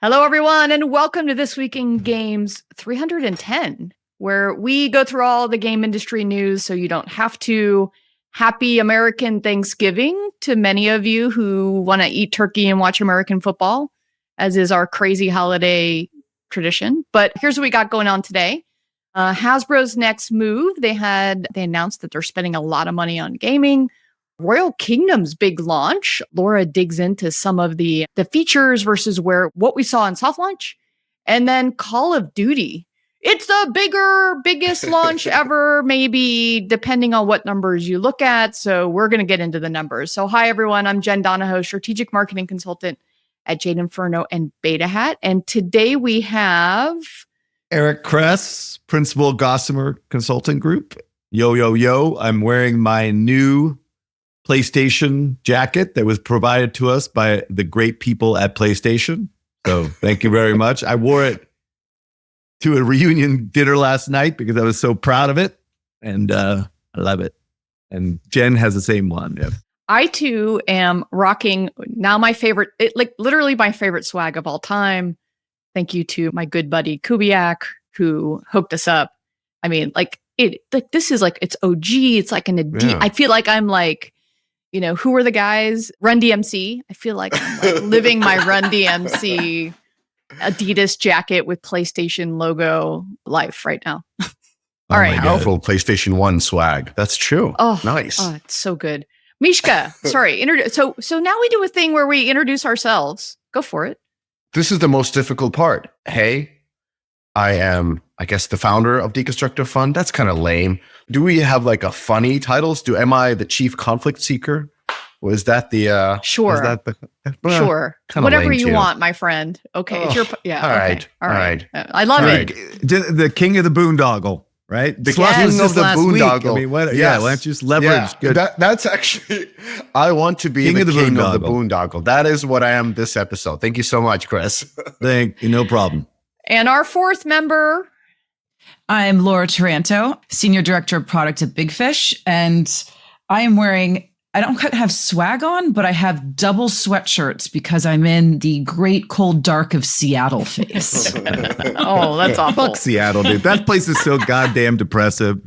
Hello, everyone, and welcome to This Week in Games 310, where we go through all the game industry news so you don't have to. Happy American Thanksgiving to many of you who want to eat turkey and watch American football, as is our crazy holiday tradition. But here's what we got going on today. Hasbro's next move, they announced that they're spending a lot of money on gaming. Royal Kingdom's big launch. Laura digs into some of the features versus what we saw in soft launch. And then Call of Duty. It's the biggest launch ever, maybe, depending on what numbers you look at. So we're going to get into the numbers. So hi, everyone. I'm Jen Donahoe, strategic marketing consultant at Jade Inferno and Beta Hat. And today we have Eric Kress, principal Gossamer Consulting Group. Yo. I'm wearing my new PlayStation jacket that was provided to us by the great people at PlayStation. So thank you very much. I wore it to a reunion dinner last night because I was so proud of it. And I love it. And Jen has the same one. Yeah. I too am rocking now my favorite, literally my favorite swag of all time. Thank you to my good buddy Kubiak who hooked us up. I mean, this is like it's OG. It's like an I feel like I'm like, you know, who are the guys? Run DMC. I feel like I'm like living my Run DMC Adidas jacket with PlayStation logo life right now. All right. Powerful PlayStation 1 swag. That's true. Oh, nice. Oh, it's so good. Mishka, sorry. So now we do a thing where we introduce ourselves. Go for it. This is the most difficult part. Hey, I am, I guess, the founder of Deconstructor of Fun. That's kind of lame. Do we have like a funny titles? Am I the chief conflict seeker? Was that the sure? Is that sure. Whatever you want, my friend. Okay, it's your All right. I love it. The king of the boondoggle, right? The king of the boondoggle. I mean, why don't you just leverage? Yeah. Good. That's actually. I want to be king of the boondoggle. That is what I am this episode. Thank you so much, Chris. Thank you. No problem. And our fourth member. I'm Laura Taranto, Senior Director of Product at Big Fish, and I am wearing, I don't have swag on, but I have double sweatshirts because I'm in the great cold dark of Seattle phase. Oh, that's awful. Fuck Seattle, dude. That place is so goddamn depressive.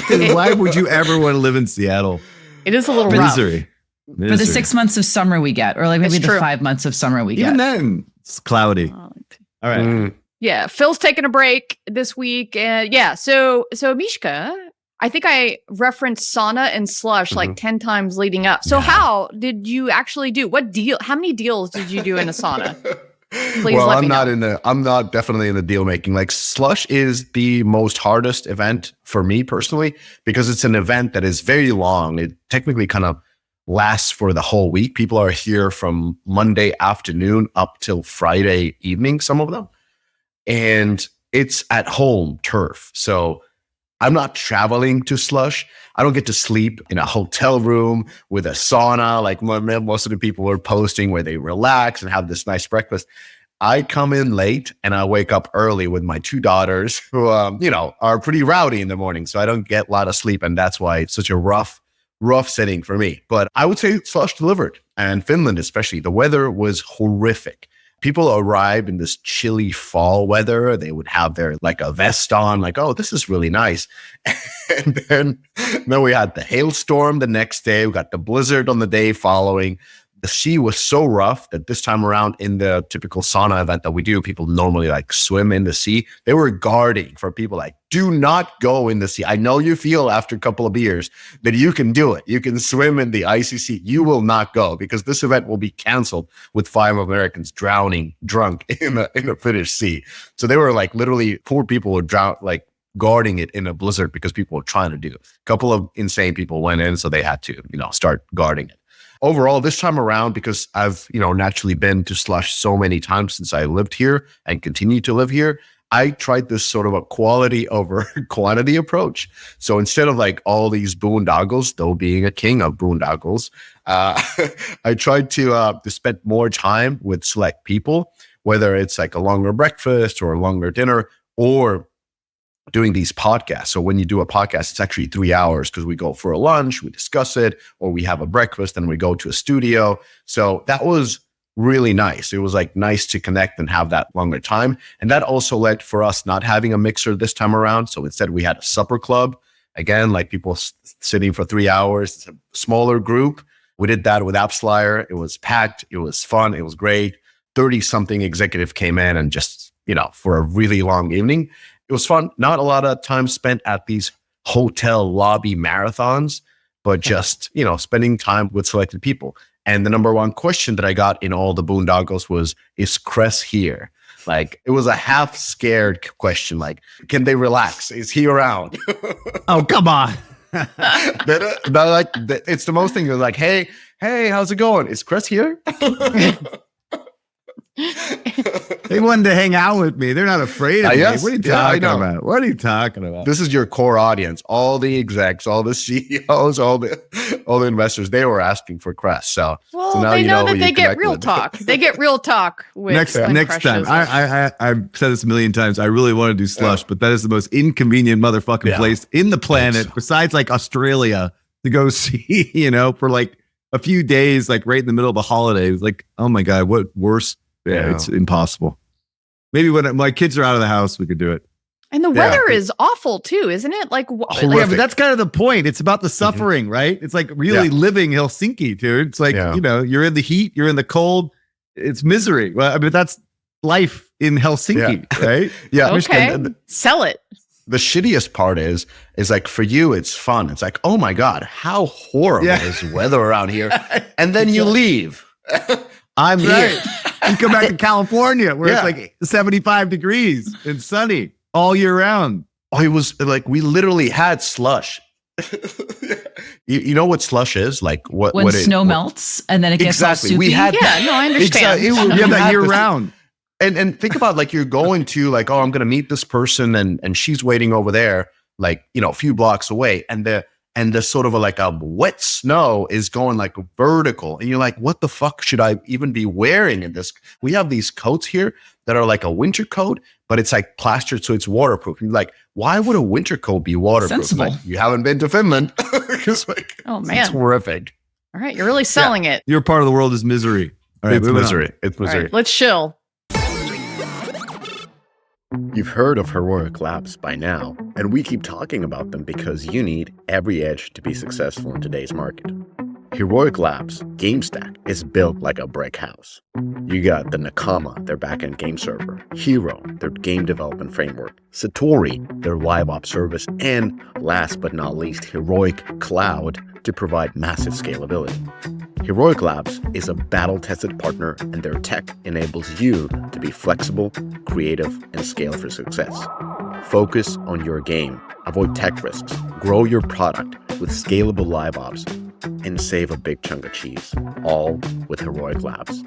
Why would you ever want to live in Seattle? It is a little rough. Misery. For the 6 months of summer we get, or like maybe the 5 months of summer we get. Even then, it's cloudy. All right. Yeah, Phil's taking a break this week. And so Mishka, I think I referenced sauna and slush like 10 times leading up. So how did you actually do? How many deals did you do in a sauna? Please well, let me I'm not definitely in the deal making. Like Slush is the most hardest event for me personally, because it's an event that is very long. It technically kind of lasts for the whole week. People are here from Monday afternoon up till Friday evening, some of them. And it's at home turf. So I'm not traveling to Slush. I don't get to sleep in a hotel room with a sauna like most of the people are posting where they relax and have this nice breakfast. I come in late and I wake up early with my two daughters who, are pretty rowdy in the morning. So I don't get a lot of sleep. And that's why it's such a rough setting for me. But I would say Slush delivered. And Finland especially, the weather was horrific. People arrive in this chilly fall weather. They would have their like a vest on, like, oh, this is really nice. And then we had the hailstorm the next day. We got the blizzard on the day following. The sea was so rough that this time around in the typical sauna event that we do, people normally like swim in the sea. They were guarding for people like, do not go in the sea. I know you feel after a couple of beers that you can do it. You can swim in the icy sea. You will not go because this event will be canceled with 5 Americans drowning drunk in a Finnish sea. So they were like literally 4 people were like guarding it in a blizzard because people were trying to do it. A couple of insane people went in, so they had to, start guarding it. Overall, this time around, because I've, naturally been to Slush so many times since I lived here and continue to live here, I tried this sort of a quality over quantity approach. So instead of like all these boondoggles, though being a king of boondoggles, I tried to spend more time with select people, whether it's like a longer breakfast or a longer dinner or doing these podcasts. So when you do a podcast, it's actually 3 hours because we go for a lunch, we discuss it, or we have a breakfast and we go to a studio. So that was really nice. It was like nice to connect and have that longer time. And that also led for us not having a mixer this time around. So instead we had a supper club. Again, like people sitting for 3 hours. It's a smaller group. We did that with AppsFlyer. It was packed. It was fun. It was great. 30-something executive came in and just, for a really long evening. It was fun. Not a lot of time spent at these hotel lobby marathons, but just, spending time with selected people. And the number one question that I got in all the boondoggles was, is Cress here? Like, it was a half scared question. Like, can they relax? Is he around? Oh, come on. It's the most thing. You're like, hey, how's it going? Is Cress here? They wanted to hang out with me. They're not afraid of me. Yes. What are you talking about? What are you talking about? This is your core audience. All the execs, all the CEOs, all the investors, they were asking for Cress. So now they know that who they you get connect real with. talk. They get real talk with next time. I've said this a million times. I really want to do Slush, but that is the most inconvenient motherfucking place in the planet, besides like Australia, to go see, for like a few days, like right in the middle of a holiday. It was like, oh my God, what worse? Yeah, it's impossible. Maybe when my kids are out of the house, we could do it. And the weather is awful too, isn't it? Like, yeah, but that's kind of the point. It's about the suffering, right? It's like really living Helsinki, dude. It's like, you're in the heat, you're in the cold. It's misery. Well, I mean, that's life in Helsinki, right? Yeah. Okay. Sell it. The shittiest part is like, for you, it's fun. It's like, oh my God, how horrible is weather around here? And then you leave. I'm here. You come back to California where it's like 75 degrees and sunny all year round. Oh, it was like we literally had slush. You know what slush is? Like when snow melts and then it gets all soupy? We had I understand. Exactly. We have that year round. And think about like you're going to like, oh, I'm going to meet this person and she's waiting over there, like, a few blocks away. And the sort of like a wet snow is going like vertical. And you're like, what the fuck should I even be wearing in this? We have these coats here that are like a winter coat, but it's like plastered so it's waterproof. And you're like, why would a winter coat be waterproof? Sensible. Like, you haven't been to Finland. Oh man. It's horrific. All right. You're really selling it. Your part of the world is misery. All right, it's misery. It's misery. All right, let's chill. You've heard of Heroic Labs by now, and we keep talking about them because you need every edge to be successful in today's market. Heroic Labs game stack is built like a brick house. You got the Nakama, their backend game server, Hero, their game development framework, Satori, their live ops service, and last but not least, Heroic Cloud to provide massive scalability. Heroic Labs is a battle-tested partner, and their tech enables you to be flexible, creative, and scale for success. Focus on your game, avoid tech risks, grow your product with scalable live ops, and save a big chunk of cheese, all with Heroic Labs.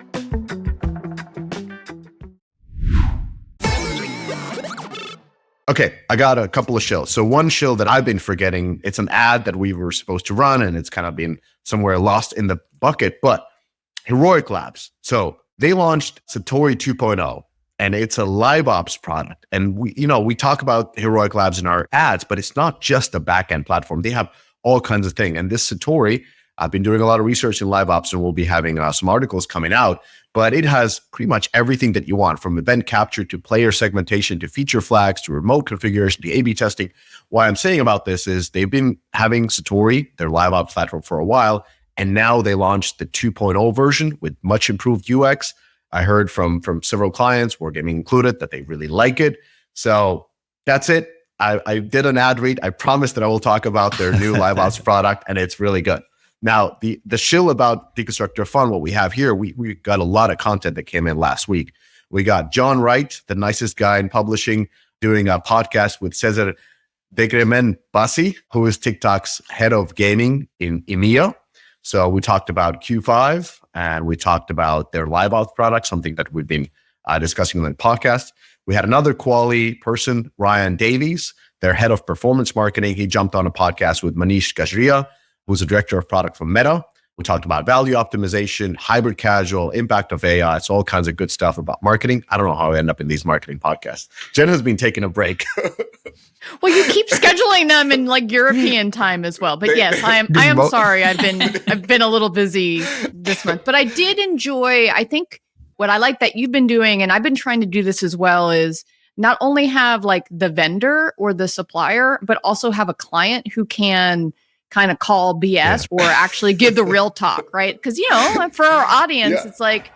Okay, I got a couple of shills. So one shill that I've been forgetting, it's an ad that we were supposed to run and it's kind of been somewhere lost in the bucket, but Heroic Labs. So they launched Satori 2.0 and it's a live ops product. And we talk about Heroic Labs in our ads, but it's not just a backend platform. They have all kinds of things. And this Satori, I've been doing a lot of research in live ops and we'll be having some articles coming out, but it has pretty much everything that you want, from event capture to player segmentation to feature flags to remote configuration to A/B testing. Why I'm saying about this is they've been having Satori, their live ops platform, for a while, and now they launched the 2.0 version with much improved UX. I heard from several clients, Wargaming included, that they really like it. So that's it. I did an ad read. I promise that I will talk about their new live ops product, and it's really good. Now, the shill about Deconstructor of Fun, what we have here, we got a lot of content that came in last week. We got John Wright, the nicest guy in publishing, doing a podcast with Cesar Degremen Bassi, who is TikTok's head of gaming in EMEA. So we talked about Q5 and we talked about their live ops product, something that we've been discussing on the podcast. We had another quality person, Ryan Davies, their head of performance marketing. He jumped on a podcast with Manish Gajria, who's a director of product for Meta. We talked about value optimization, hybrid casual, impact of AI. It's all kinds of good stuff about marketing. I don't know how I end up in these marketing podcasts. Jen has been taking a break. Well, you keep scheduling them in like European time as well. But yes, I am sorry. I've been a little busy this month, but I did enjoy, I think what I like that you've been doing, and I've been trying to do this as well, is not only have like the vendor or the supplier, but also have a client who can kind of call BS or actually give the real talk, right? Because, for our audience, it's like,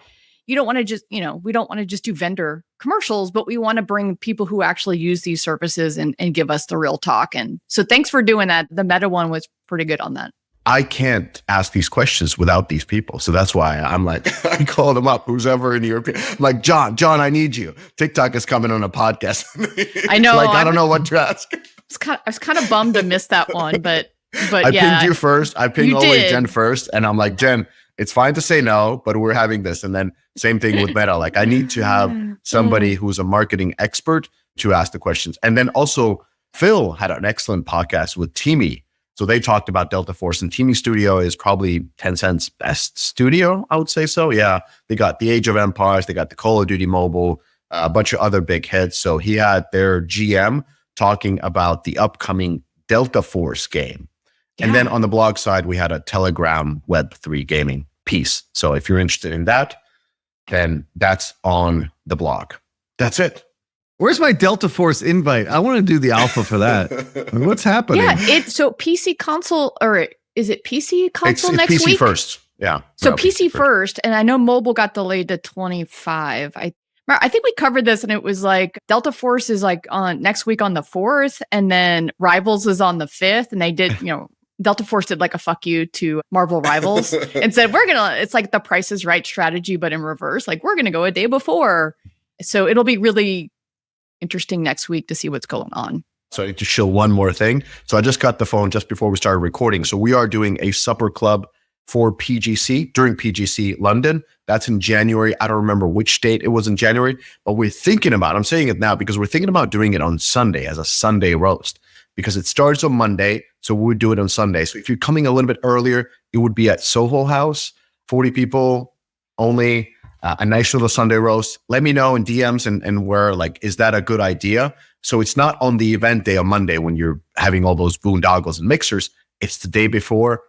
you don't want to just, we don't want to just do vendor commercials, but we want to bring people who actually use these services and give us the real talk. And so thanks for doing that. The Meta one was pretty good on that. I can't ask these questions without these people. So that's why I'm like, I call them up, who's ever in Europe. I'm like, John, I need you. TikTok is coming on a podcast. I know. I don't know what to ask. I was kind of bummed to miss that one, but I pinged you first. I pinged always Jen first. And I'm like, Jen, it's fine to say no, but we're having this. And then same thing with Meta. Like I need to have somebody who's a marketing expert to ask the questions. And then also Phil had an excellent podcast with Teamy. So they talked about Delta Force, and Teamy Studio is probably Tencent's best studio, I would say so. Yeah, they got the Age of Empires, they got the Call of Duty Mobile, a bunch of other big hits. So he had their GM talking about the upcoming Delta Force game. Yeah. And then on the blog side, we had a Telegram Web3 gaming piece. So if you're interested in that, then that's on the blog. That's it. Where's my Delta Force invite? I want to do the alpha for that. What's happening? Yeah, it's so PC console, or is it PC console next PC week? First. Yeah. So PC first, and I know mobile got delayed to 25. I think we covered this, and it was like Delta Force is like on next week on the 4th, and then Rivals is on the 5th, and they did, Delta Force did like a fuck you to Marvel Rivals and said, it's like the Price is Right strategy, but in reverse. Like, we're going to go a day before. So it'll be really interesting next week to see what's going on. So I need to show one more thing. So I just got the phone just before we started recording. So we are doing a supper club for PGC during PGC London. That's in January. I don't remember which date it was in January, but we're thinking about, I'm saying it now because we're thinking about doing it on Sunday as a Sunday roast because it starts on Monday. So we would do it on Sunday. So if you're coming a little bit earlier, it would be at Soho House, 40 people only. A nice little Sunday roast. Let me know in DMs and where, like, is that a good idea? So it's not on the event day on Monday when you're having all those boondoggles and mixers. It's the day before,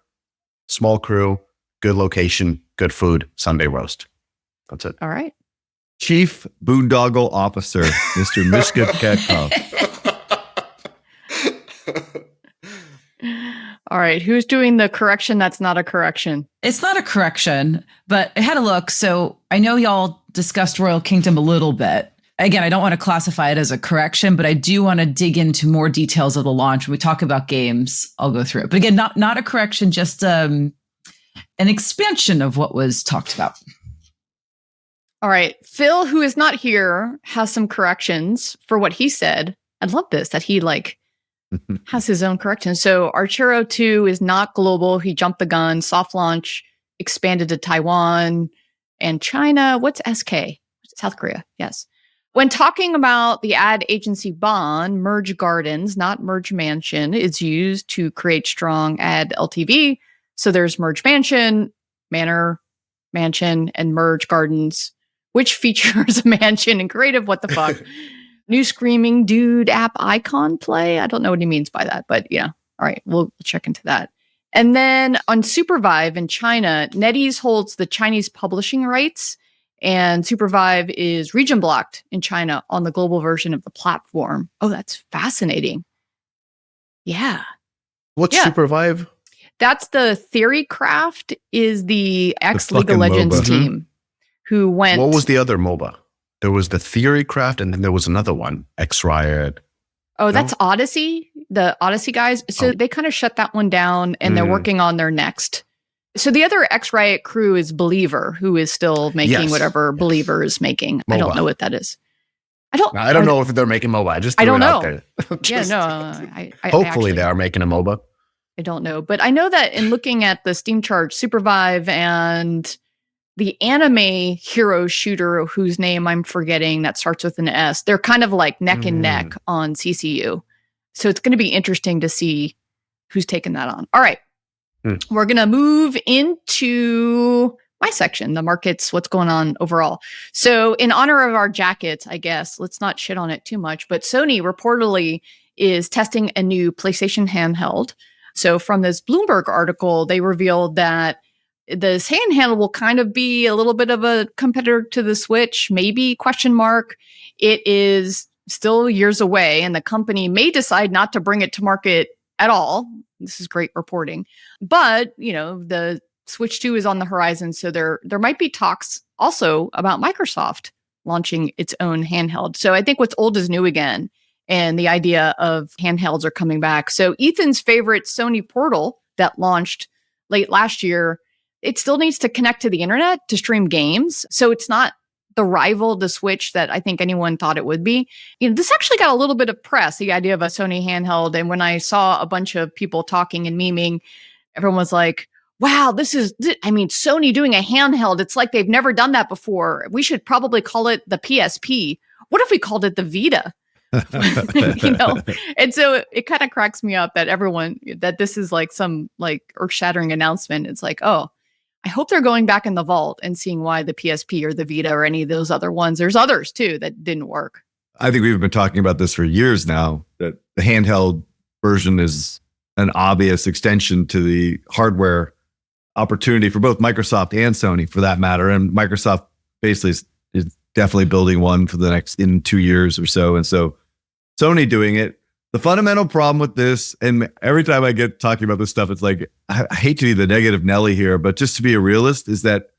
small crew, good location, good food, Sunday roast. That's it. All right. Chief Boondoggle Officer, Mr. Mishka Ketkov. All right. Who's doing the correction that's not a correction? It's not a correction, but I had a look. So I know y'all discussed Royal Kingdom a little bit. Again, I don't want to classify it as a correction, but I do want to dig into more details of the launch. When we talk about games, I'll go through it. But again, not a correction, just an expansion of what was talked about. All right. Phil, who is not here, has some corrections for what he said. I love this, that he has his own corrections. So Archero 2 is not global. He jumped the gun. Soft launch expanded to Taiwan and China. What's SK? South Korea. Yes. When talking about the ad agency bond, Merge Gardens, not Merge Mansion, is used to create strong ad LTV. So there's Merge Mansion, Manor, Mansion, and Merge Gardens, which features a mansion and creative. What the fuck? New Screaming Dude app icon play. I don't know what he means by that, but yeah. All right, we'll check into that. And then on Supervive in China, NetEase holds the Chinese publishing rights, and Supervive is region blocked in China on the global version of the platform. Oh, that's fascinating. Yeah. What's Supervive? That's the Theorycraft is the ex-League of Legends MOBA. team who went... What was the other MOBA? There was the Theorycraft, and then there was another one, X-Riot. Oh, that's Odyssey, the Odyssey guys. So they kind of shut that one down, and they're working on their next. So the other X-Riot crew is Believer, who is still making whatever Believer is making. MOBA. I don't know what that is. I don't know if they're making MOBA. I just threw it out know. There. Hopefully they are making a MOBA. I don't know. But I know that in looking at the Steam chart, Supervive and the anime hero shooter, whose name I'm forgetting, that starts with an S, they're kind of like neck and neck on CCU. So it's going to be interesting to see who's taking that on. All right. We're going to move into my section, the markets, what's going on overall. So in honor of our jackets, I guess, let's not shit on it too much, but Sony reportedly is testing a new PlayStation handheld. So from this Bloomberg article, they revealed that this handheld will kind of be a little bit of a competitor to the Switch, maybe question mark. It is still years away, and the company may decide not to bring it to market at all. This is great reporting. But, the Switch 2 is on the horizon, so there might be talks also about Microsoft launching its own handheld. So I think what's old is new again, and the idea of handhelds are coming back. So Ethan's favorite Sony Portal that launched late last year, it still needs to connect to the internet to stream games. So it's not the rival to Switch that I think anyone thought it would be. This actually got a little bit of press, the idea of a Sony handheld. And when I saw a bunch of people talking and memeing, everyone was like, wow, Sony doing a handheld. It's like they've never done that before. We should probably call it the PSP. What if we called it the Vita? And so it kind of cracks me up that this is like some like earth-shattering announcement. It's like, oh, I hope they're going back in the vault and seeing why the PSP or the Vita or any of those other ones. There's others too that didn't work. I think we've been talking about this for years now, that the handheld version is an obvious extension to the hardware opportunity for both Microsoft and Sony for that matter. And Microsoft basically is definitely building one for the next in 2 years or so. And so Sony doing it. The fundamental problem with this, and every time I get talking about this stuff, it's like, I hate to be the negative Nelly here, but just to be a realist is that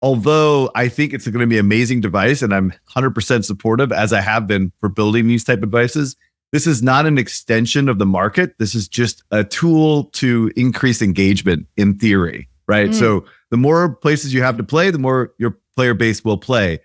although I think it's going to be an amazing device and I'm 100% supportive, as I have been for building these type of devices, this is not an extension of the market. This is just a tool to increase engagement in theory, right? So the more places you have to play, the more your player base will play.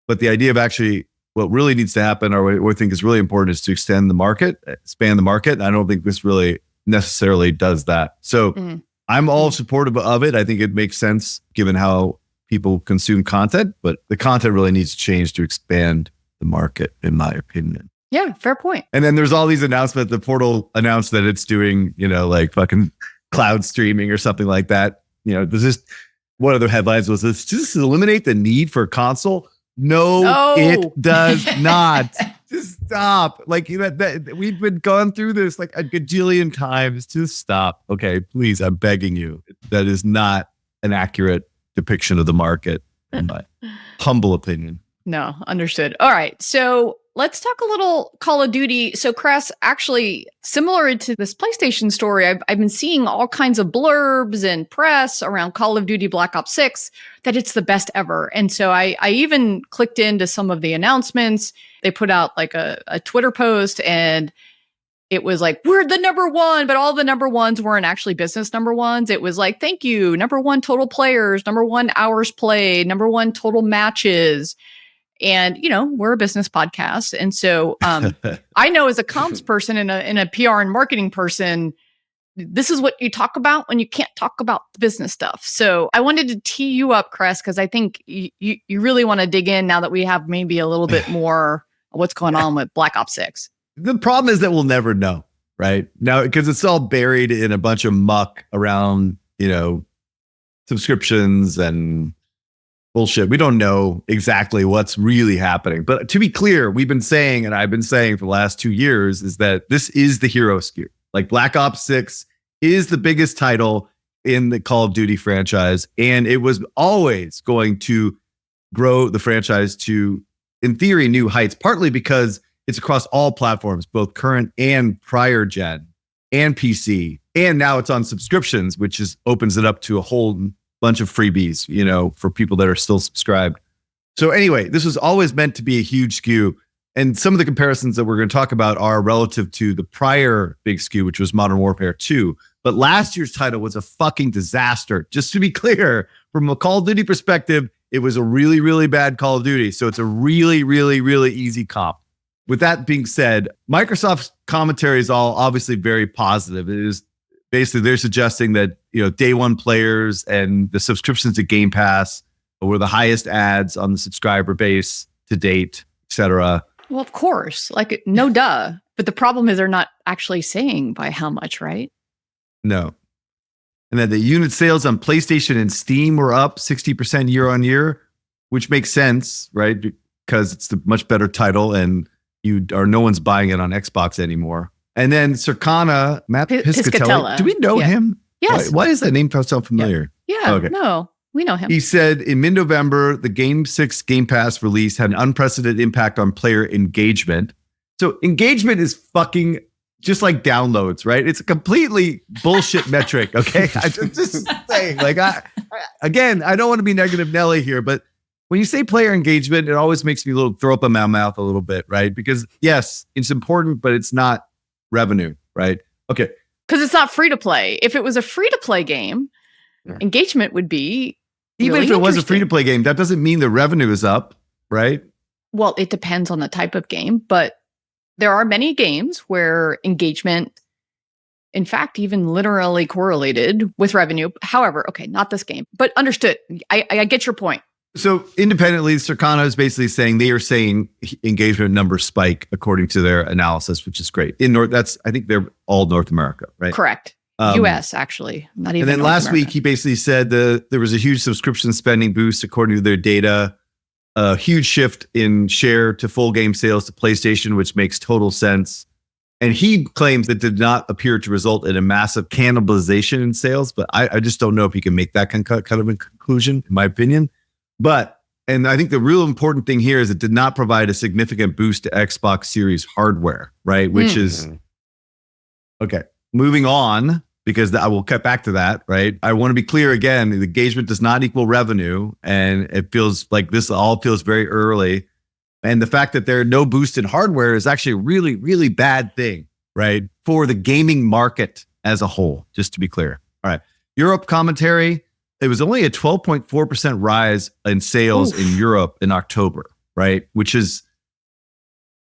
But the idea of actually what really needs to happen, or what I think is really important, is to expand the market, expand the market. And I don't think this really necessarily does that. So I'm all supportive of it. I think it makes sense given how people consume content, but the content really needs to change to expand the market, in my opinion. Yeah, fair point. And then there's all these announcements. The Portal announced that it's doing, like fucking cloud streaming or something like that. There's just, one of the headlines was this: just eliminate the need for a console. No, it does not. Just stop. Like we've been gone through this like a gajillion times. Just stop. Okay, please, I'm begging you. That is not an accurate depiction of the market, in my humble opinion. No, understood. All right, so let's talk a little Call of Duty. So, Cress, actually, similar to this PlayStation story, I've been seeing all kinds of blurbs and press around Call of Duty Black Ops 6 that it's the best ever. And so I even clicked into some of the announcements. They put out like a Twitter post, and it was like, we're the number one, but all the number ones weren't actually business number ones. It was like, thank you, number one total players, number one hours played, number one total matches. And, we're a business podcast. And so I know as a comms person and a PR and marketing person, this is what you talk about when you can't talk about the business stuff. So I wanted to tee you up, Cress, because I think you really want to dig in now that we have maybe a little bit more what's going on with Black Ops 6. The problem is that we'll never know, right? Now, because it's all buried in a bunch of muck around, subscriptions and bullshit. We don't know exactly what's really happening. But to be clear, we've been saying, and I've been saying for the last 2 years, is that this is the hero SKU. Like Black Ops 6 is the biggest title in the Call of Duty franchise. And it was always going to grow the franchise to, in theory, new heights, partly because it's across all platforms, both current and prior gen and PC. And now it's on subscriptions, which opens it up to a whole bunch of freebies, for people that are still subscribed. So anyway, this was always meant to be a huge SKU. And some of the comparisons that we're going to talk about are relative to the prior big SKU, which was Modern Warfare 2. But last year's title was a fucking disaster. Just to be clear, from a Call of Duty perspective, it was a really, really bad Call of Duty. So it's a really, really, really easy comp. With that being said, Microsoft's commentary is all obviously very positive. It is basically, they're suggesting that, day one players and the subscriptions to Game Pass were the highest ads on the subscriber base to date, et cetera. Well, of course, like no duh. But the problem is they're not actually saying by how much, right? No. And then the unit sales on PlayStation and Steam were up 60% year on year, which makes sense, right? Because it's the much better title and no one's buying it on Xbox anymore. And then Circana, Matt Piscatella. Do we know him? Yes. Why is that name sound familiar? Yeah. Okay. No, we know him. He said in mid-November, the Game 6 Game Pass release had an unprecedented impact on player engagement. So engagement is fucking just like downloads, right? It's a completely bullshit metric, okay? I'm just saying, like, I don't want to be negative Nelly here, but when you say player engagement, it always makes me throw up in my mouth a little bit, right? Because yes, it's important, but it's not revenue, right? Okay. Because it's not free to play. If it was a free to play game, engagement would be even really if it was a free to play game, that doesn't mean the revenue is up, right? Well, it depends on the type of game, but there are many games where engagement, in fact, even literally correlated with revenue. However, okay, not this game, but understood. I get your point. So independently, Circana is basically saying they are saying engagement numbers spike according to their analysis, which is great. I think they're all North America, right? Correct. US actually, not even. And then North last America. week, he basically said there was a huge subscription spending boost according to their data. A huge shift in share to full game sales to PlayStation, which makes total sense. And he claims that did not appear to result in a massive cannibalization in sales, but I just don't know if he can make that kind of a conclusion, in my opinion. And I think the real important thing here is it did not provide a significant boost to Xbox Series hardware, right? Which is, okay, moving on, because I will cut back to that, right? I want to be clear again, the engagement does not equal revenue. And it feels like this all feels very early. And the fact that there are no boost in hardware is actually a really, really bad thing, right? For the gaming market as a whole, just to be clear. All right. Europe commentary. It was only a 12.4% rise in sales in Europe in October, right? Which is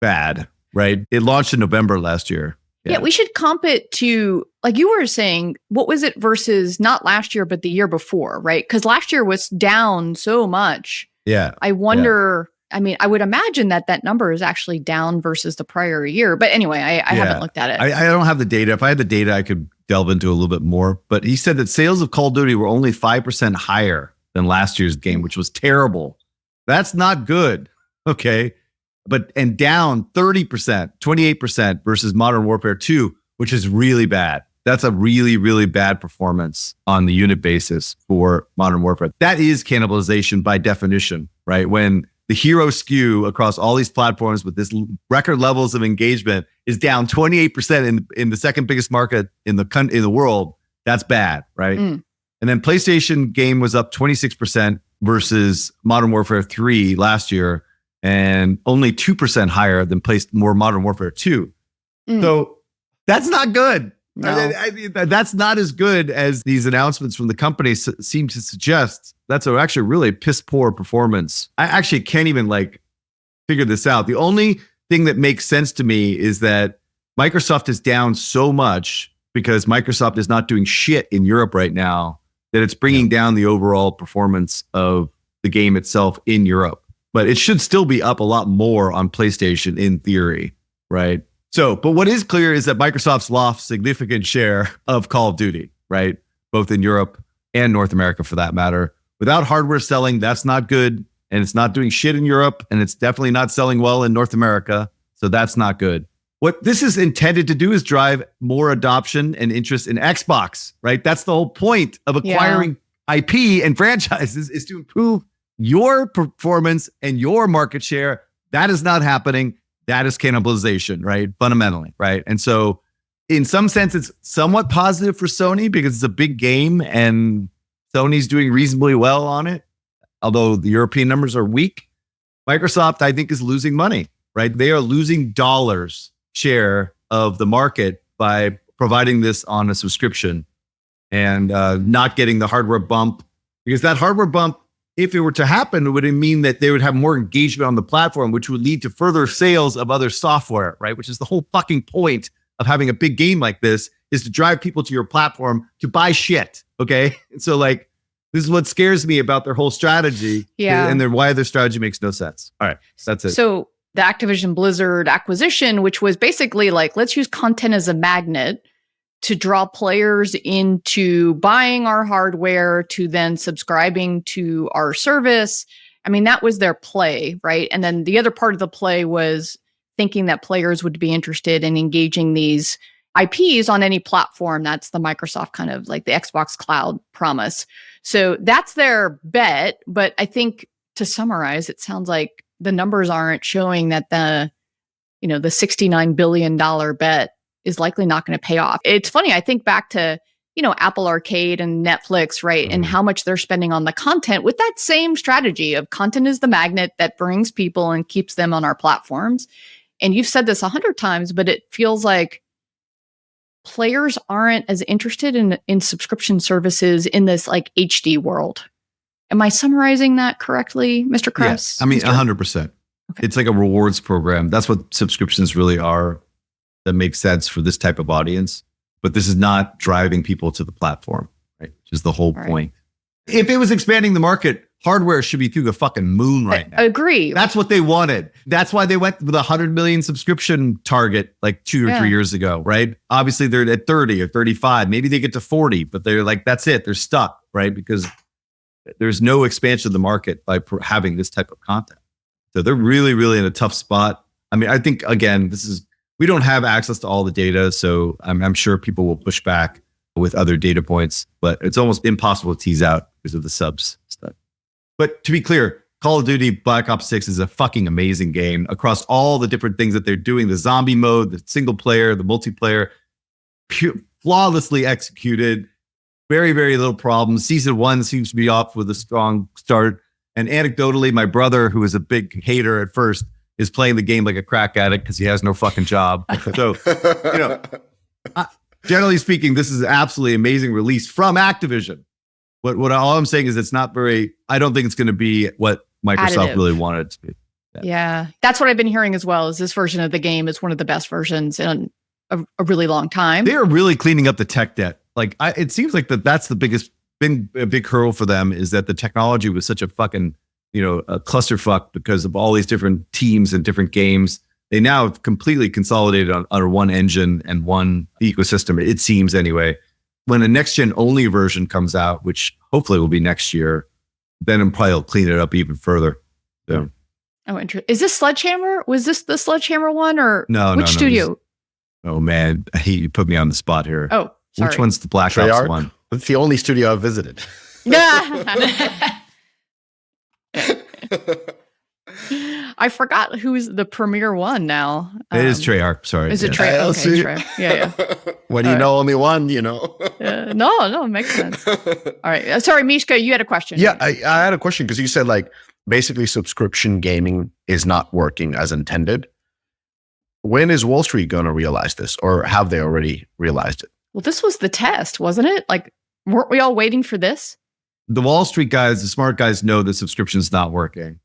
bad, right? It launched in November last year. Yeah, we should comp it to, like you were saying, what was it versus not last year, but the year before, right? Because last year was down so much. Yeah. I wonder, I mean, I would imagine that number is actually down versus the prior year. But anyway, I haven't looked at it. I don't have the data. If I had the data, I could delve into a little bit more. But he said that sales of Call of Duty were only 5% higher than last year's game, which was terrible. That's not good. Okay. And down 30%, 28% versus Modern Warfare 2, which is really bad. That's a really, really bad performance on the unit basis for Modern Warfare. That is cannibalization by definition, right? When the hero SKU across all these platforms with this record levels of engagement is down 28% in the second biggest market in the world, that's bad, right? And then PlayStation game was up 26% versus Modern Warfare 3 last year, and only 2% higher than more Modern Warfare 2. So that's not good. No. That's not as good as these announcements from the company seem to suggest. That's actually really piss poor performance. I actually can't even figure this out. The only thing that makes sense to me is that Microsoft is down so much because Microsoft is not doing shit in Europe right now that it's bringing down the overall performance of the game itself in Europe. But it should still be up a lot more on PlayStation in theory, right? So, but what is clear is that Microsoft's lost significant share of Call of Duty, right? Both in Europe and North America for that matter. Without hardware selling, that's not good. And it's not doing shit in Europe. And it's definitely not selling well in North America. So that's not good. What this is intended to do is drive more adoption and interest in Xbox, right? That's the whole point of acquiring IP and franchises, is to improve your performance and your market share. That is not happening. That is cannibalization, right? Fundamentally, right? And so in some sense, it's somewhat positive for Sony because it's a big game and Sony's doing reasonably well on it, although the European numbers are weak. Microsoft, I think, is losing money, right? They are losing dollars share of the market by providing this on a subscription and not getting the hardware bump, because that hardware bump, if it were to happen, it would mean that they would have more engagement on the platform, which would lead to further sales of other software, right? Which is the whole fucking point of having a big game like this, is to drive people to your platform to buy shit, okay? And so this is what scares me about their whole strategy. Yeah. And then why their strategy makes no sense. All right, that's it. So the Activision Blizzard acquisition, which was basically let's use content as a magnet to draw players into buying our hardware to then subscribing to our service. I mean, that was their play, right? And then the other part of the play was thinking that players would be interested in engaging these IPs on any platform. That's the Microsoft kind of like the Xbox Cloud promise. So that's their bet. But I think to summarize, it sounds like the numbers aren't showing that the $69 billion bet is likely not going to pay off. It's funny. I think back to, Apple Arcade and Netflix, right? And how much they're spending on the content with that same strategy of content is the magnet that brings people and keeps them on our platforms. And you've said this 100 times, but it feels like players aren't as interested in subscription services in this like HD world. Am I summarizing that correctly, Mr. Kress? Yes. I mean, 100%. Okay. It's like a rewards program. That's what subscriptions really are. That makes sense for this type of audience. But this is not driving people to the platform, right? Which is the whole point. If it was expanding the market, hardware should be through the fucking moon right now. I agree. That's what they wanted. That's why they went with a 100 million subscription target like 2 or 3 years ago, right? Obviously, they're at 30 or 35. Maybe they get to 40, but they're like, that's it. They're stuck, right? Because there's no expansion of the market by having this type of content. So they're really, really in a tough spot. I mean, I think, again, we don't have access to all the data, so I'm sure people will push back with other data points, but it's almost impossible to tease out because of the subs stuff. But to be clear, Call of Duty Black Ops 6 is a fucking amazing game across all the different things that they're doing, the zombie mode, the single player, the multiplayer, flawlessly executed, very, very little problems. Season 1 seems to be off with a strong start. And anecdotally, my brother, who was a big hater at first, is playing the game like a crack addict because he has no fucking job. So, generally speaking, this is an absolutely amazing release from Activision. What all I'm saying is it's not very, I don't think it's going to be what Microsoft really wanted it to be. Yeah. That's what I've been hearing as well, is this version of the game is one of the best versions in a really long time. They're really cleaning up the tech debt. Like, it seems like that's the been a big hurdle for them, is that the technology was such a fucking, a clusterfuck because of all these different teams and different games. They now have completely consolidated under one engine and one ecosystem, it seems anyway. When a next-gen only version comes out, which hopefully will be next year, then probably will clean it up even further. So. Oh, interesting. Is this Sledgehammer? Was this the Sledgehammer one or no? Which studio? Oh, man. You put me on the spot here. Oh, sorry. Which one's the Black Ops one? It's the only studio I've visited. I forgot who's the premier one now. It is Treyarch. Sorry. Is it Treyarch? Okay, Treyarch. Yeah. When you know only one, No, it makes sense. All right. Sorry, Mishka, you had a question. Yeah, I had a question because you said like basically subscription gaming is not working as intended. When is Wall Street going to realize this, or have they already realized it? Well, this was the test, wasn't it? Like, weren't we all waiting for this? The Wall Street guys, the smart guys, know that subscription's not working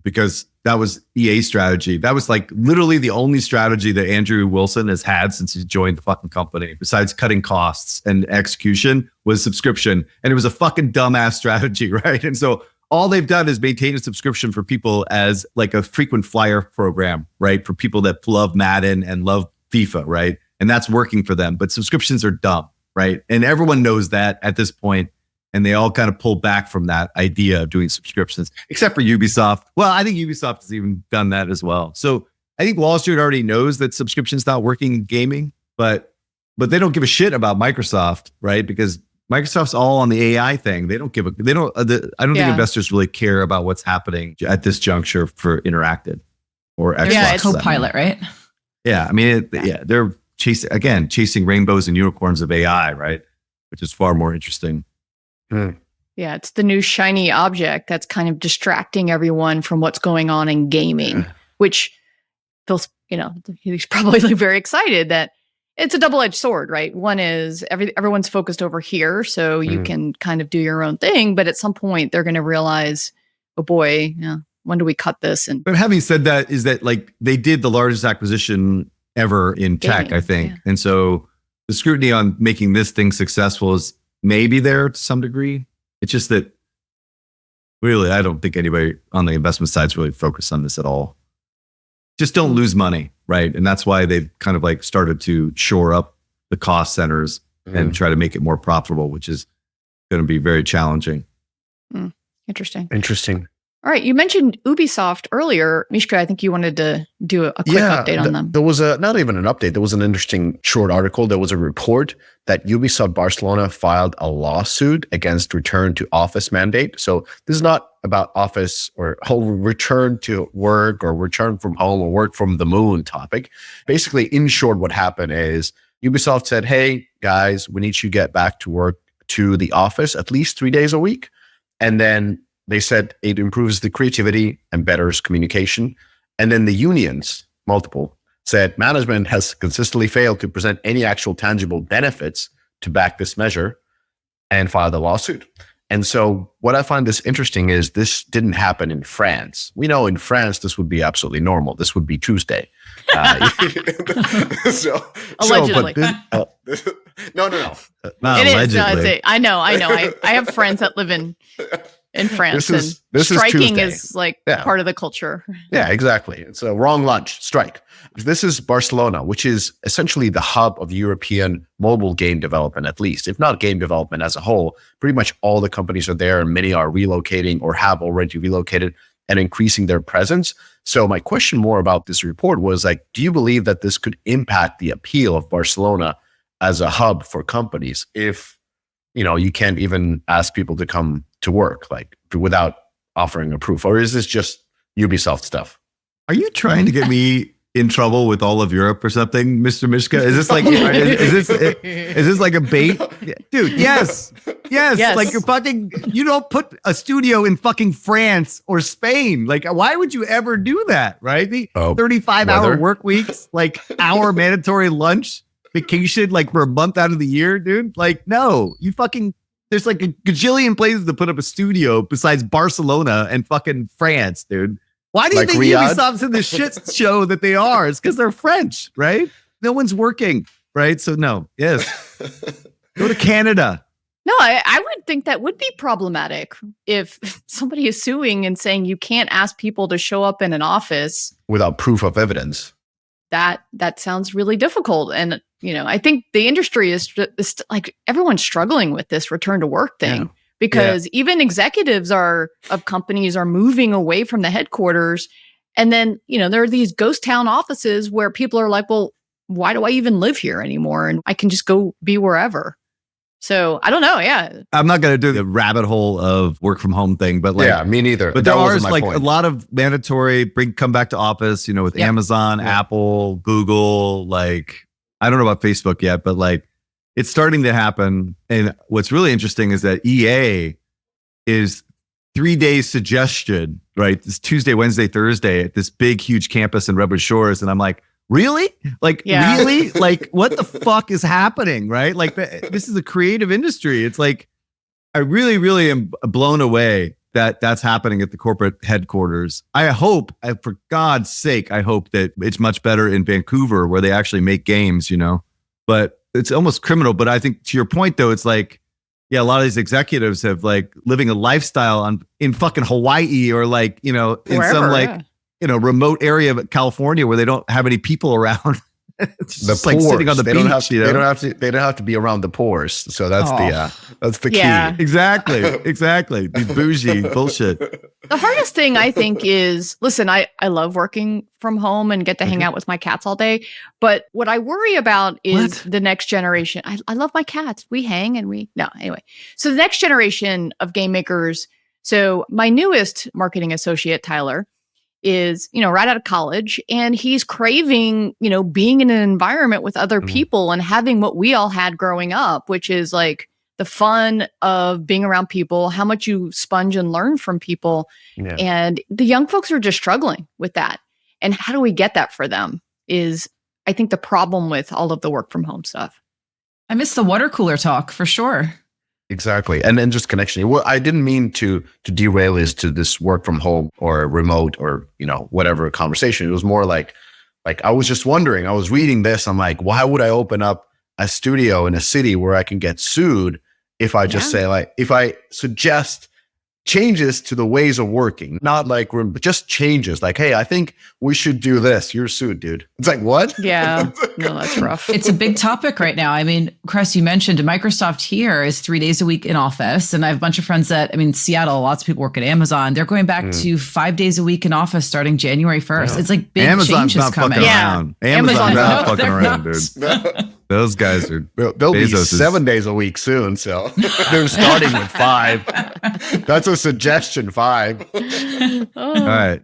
because that was EA's strategy. That was like literally the only strategy that Andrew Wilson has had since he joined the fucking company, besides cutting costs and execution, was subscription. And it was a fucking dumbass strategy, right? And so all they've done is maintain a subscription for people as like a frequent flyer program, right? For people that love Madden and love FIFA, right? And that's working for them. But subscriptions are dumb, right? And everyone knows that at this point. And they all kind of pull back from that idea of doing subscriptions, except for Ubisoft. Well, I think Ubisoft has even done that as well. So I think Wall Street already knows that subscription's not working in gaming, but they don't give a shit about Microsoft, right? Because Microsoft's all on the AI thing. I don't think investors really care about what's happening at this juncture for Interactive or Xbox. Yeah, it's Copilot, right? Yeah, I mean, they're chasing rainbows and unicorns of AI, right? Which is far more interesting. Yeah, it's the new shiny object that's kind of distracting everyone from what's going on in gaming, which feels, he's probably like very excited that it's a double-edged sword, right? One is everyone's focused over here, so you can kind of do your own thing, but at some point they're going to realize, oh boy, when do we cut this? But having said that, is that like they did the largest acquisition ever in tech, I think. Yeah. And so the scrutiny on making this thing successful is maybe there to some degree. It's just that really, I don't think anybody on the investment side is really focused on this at all. Just don't lose money, right? And that's why they've kind of like started to shore up the cost centers and try to make it more profitable, which is going to be very challenging. Interesting. All right. You mentioned Ubisoft earlier. Mishka, I think you wanted to do a quick update on them. There was not even an update. There was an interesting short article. There was a report that Ubisoft Barcelona filed a lawsuit against return to office mandate. So this is not about office or whole return to work or return from home or work from the moon topic. Basically, in short, what happened is Ubisoft said, hey, guys, we need you to get back to work to the office at least 3 days a week. And then they said it improves the creativity and betters communication. And then the unions, multiple, said management has consistently failed to present any actual tangible benefits to back this measure and filed a lawsuit. And so what I find this interesting is this didn't happen in France. We know in France, this would be absolutely normal. This would be Tuesday. Allegedly. No. Not it allegedly. is. I know. I have friends that live in France, this striking is is part of the culture. Yeah, exactly. It's a wrong lunch, strike. This is Barcelona, which is essentially the hub of European mobile game development, at least, if not game development as a whole. Pretty much all the companies are there, and many are relocating or have already relocated and increasing their presence. So my question more about this report was like, do you believe that this could impact the appeal of Barcelona as a hub for companies if, you can't even ask people to come to work like without offering a proof? Or is this just Ubisoft stuff? Are you trying to get me in trouble with all of Europe or something, Mr. Mishka? Is this like is this like a bait? Dude, yes. Like you don't put a studio in fucking France or Spain. Like, why would you ever do that, right? The 35-hour work weeks, like hour mandatory lunch, vacation, like for a month out of the year, dude. Like, no, there's like a gajillion places to put up a studio besides Barcelona and fucking France, dude. Why do you think Riyadh? Ubisoft's in the shit show that they are? It's because they're French, right? No one's working, right? So no, yes. Go to Canada. No, I would think that would be problematic if somebody is suing and saying you can't ask people to show up in an office without proof of evidence. That sounds really difficult. And, I think the industry is like everyone's struggling with this return to work thing because even executives of companies are moving away from the headquarters. And then, there are these ghost town offices where people are like, well, why do I even live here anymore? And I can just go be wherever. So I don't know. Yeah. I'm not going to do the rabbit hole of work from home thing, but me neither. But there are like a lot of mandatory come back to office, with Amazon, Apple, Google, like, I don't know about Facebook yet, but like it's starting to happen. And what's really interesting is that EA is 3 days suggestion, right? This Tuesday, Wednesday, Thursday at this big, huge campus in Redwood Shores. And I'm like, really? Like, really? Like, what the fuck is happening, right? Like, this is a creative industry. It's like, I really, really am blown away that that's happening at the corporate headquarters. For God's sake, I hope that it's much better in Vancouver where they actually make games, but it's almost criminal. But I think to your point, though, it's like, a lot of these executives have like living a lifestyle in fucking Hawaii or like, in wherever, some like, remote area of California where they don't have any people around. It's just like sitting on the beach. They don't have to be around the pores. So that's the key. Exactly. The bougie bullshit. The hardest thing I think is, listen, I love working from home and get to hang out with my cats all day. But what I worry about is the next generation. I love my cats. We hang and anyway. So the next generation of game makers. So my newest marketing associate, Tyler, is, right out of college, and he's craving, being in an environment with other people and having what we all had growing up, which is like the fun of being around people, how much you sponge and learn from people. Yeah. And the young folks are just struggling with that. And how do we get that for them is, I think, the problem with all of the work from home stuff. I miss the water cooler talk for sure. Exactly. And then just connection. Well, I didn't mean to derail this work from home or remote or, whatever conversation. It was more like I was just wondering, I was reading this. I'm like, why would I open up a studio in a city where I can get sued if I just say if I suggest changes to the ways of working, not like just changes. Like, hey, I think we should do this. You're sued, dude. It's like, what? Yeah, no, that's rough. It's a big topic right now. I mean, Chris, you mentioned Microsoft here is 3 days a week in office. And I have a bunch of friends Seattle, lots of people work at Amazon. They're going back to 5 days a week in office starting January 1st. Yeah. It's like big Amazon's changes coming. Around. Amazon's not fucking around, dude. Those guys are. They'll be 7 days a week soon. So they're starting with 5. That's a suggestion, 5. All right.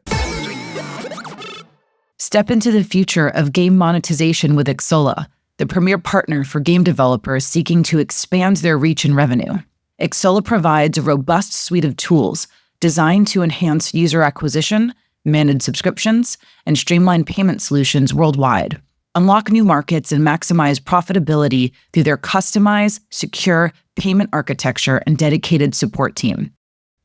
Step into the future of game monetization with Xsolla, the premier partner for game developers seeking to expand their reach and revenue. Xsolla provides a robust suite of tools designed to enhance user acquisition, manage subscriptions, and streamline payment solutions worldwide. Unlock new markets and maximize profitability through their customized, secure payment architecture and dedicated support team.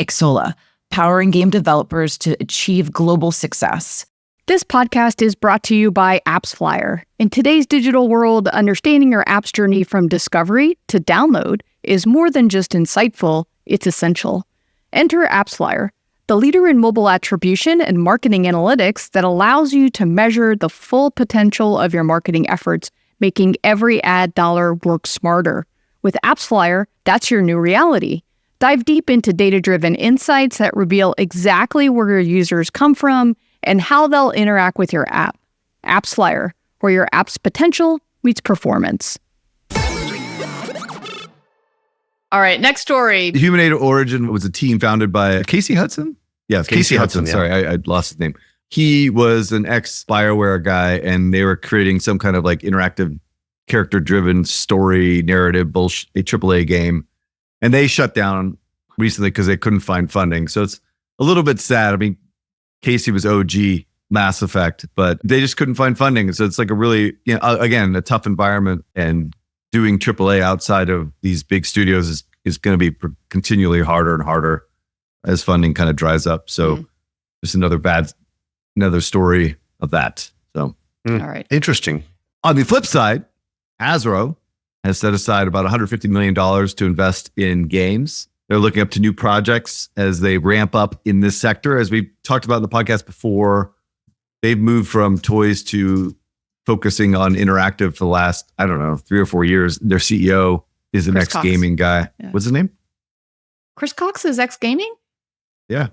Xsolla, powering game developers to achieve global success. This podcast is brought to you by AppsFlyer. In today's digital world, understanding your app's journey from discovery to download is more than just insightful, it's essential. Enter AppsFlyer, the leader in mobile attribution and marketing analytics that allows you to measure the full potential of your marketing efforts, making every ad dollar work smarter. With AppsFlyer, that's your new reality. Dive deep into data-driven insights that reveal exactly where your users come from and how they'll interact with your app. AppsFlyer, where your app's potential meets performance. All right, next story. Human-Aided Origin was a team founded by Casey Hudson? Yes, Casey Hudson. Yeah. Sorry, I lost his name. He was an ex-BioWare guy, and they were creating some kind of like interactive, character-driven story narrative bullshit, a AAA game. And they shut down recently because they couldn't find funding. So it's a little bit sad. I mean, Casey was OG Mass Effect, but they just couldn't find funding. So it's like a really, again, a tough environment, and doing AAA outside of these big studios is going to be continually harder and harder as funding kind of dries up. So just another story of that. So, all right. Interesting. On the flip side, Hasbro has set aside about $150 million to invest in games. They're looking up to new projects as they ramp up in this sector. As we talked about in the podcast before, they've moved from toys to focusing on interactive for the last, 3 or 4 years. Their CEO is an ex-gaming guy. Yeah. What's his name? Chris Cox is ex-gaming? Yeah.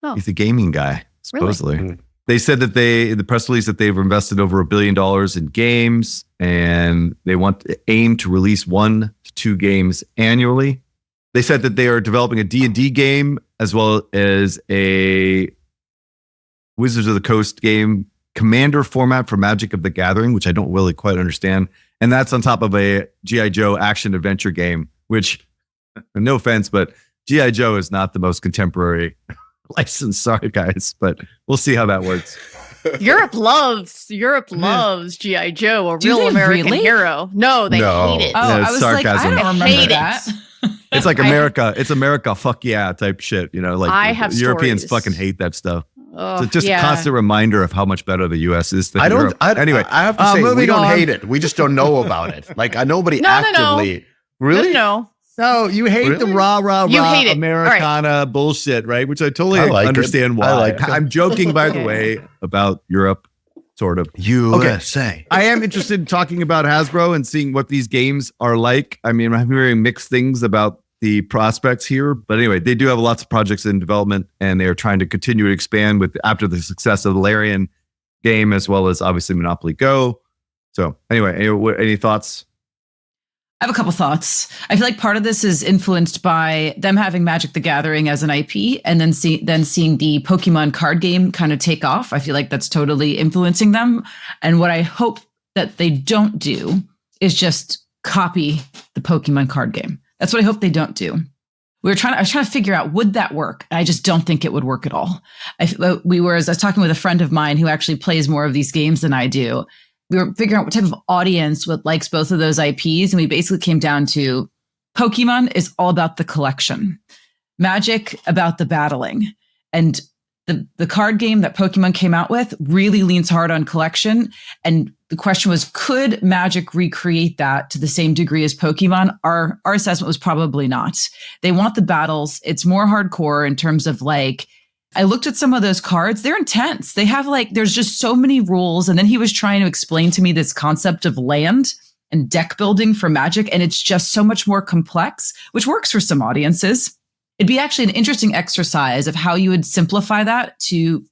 Oh. He's a gaming guy, supposedly. Really? They said that the press release that they've invested over $1 billion in games, and they aim to release 1 to 2 games annually. They said that they are developing a D&D game as well as a Wizards of the Coast game, Commander format for Magic of the Gathering, which I don't really quite understand. And that's on top of a G.I. Joe action adventure game, which, no offense, but G.I. Joe is not the most contemporary license. Sorry, guys, but we'll see how that works. Europe loves G.I. Joe, a real American hero. No, they hate it. Oh, I was sarcasm. Like, I don't remember that. It's like America. It's America. Fuck yeah, type shit. Like I have Europeans stories. Fucking hate that stuff. So it's just a constant reminder of how much better the U.S. is than Europe. Anyway, I have to say, we don't hate it. We just don't know about it. Like nobody actively. No. Really? No. No, you hate the rah Americana bullshit, right? Which I totally understand why. I like it. I'm joking, by the way, about Europe, sort of. USA. Okay. I am interested in talking about Hasbro and seeing what these games are like. I mean, I'm hearing mixed things about the prospects here, but anyway, they do have lots of projects in development, and they are trying to continue to expand after the success of the Larian game, as well as obviously Monopoly Go. So anyway, any thoughts? I have a couple thoughts. I feel like part of this is influenced by them having Magic the Gathering as an IP, and then seeing the Pokemon card game kind of take off. I feel like that's totally influencing them. And what I hope that they don't do is just copy the Pokemon card game. That's what I hope they don't do. I was trying to figure out, would that work? And I just don't think it would work at all. I was talking with a friend of mine who actually plays more of these games than I do. We were figuring out what type of audience likes both of those IPs. And we basically came down to Pokemon is all about the collection. Magic about the battling. And The card game that Pokemon came out with really leans hard on collection. And the question was, could Magic recreate that to the same degree as Pokemon? Our assessment was probably not. They want the battles. It's more hardcore in terms of like, I looked at some of those cards. They're intense. They have like, there's just so many rules. And then he was trying to explain to me this concept of land and deck building for Magic. And it's just so much more complex, which works for some audiences. It'd be actually an interesting exercise of how you would simplify that to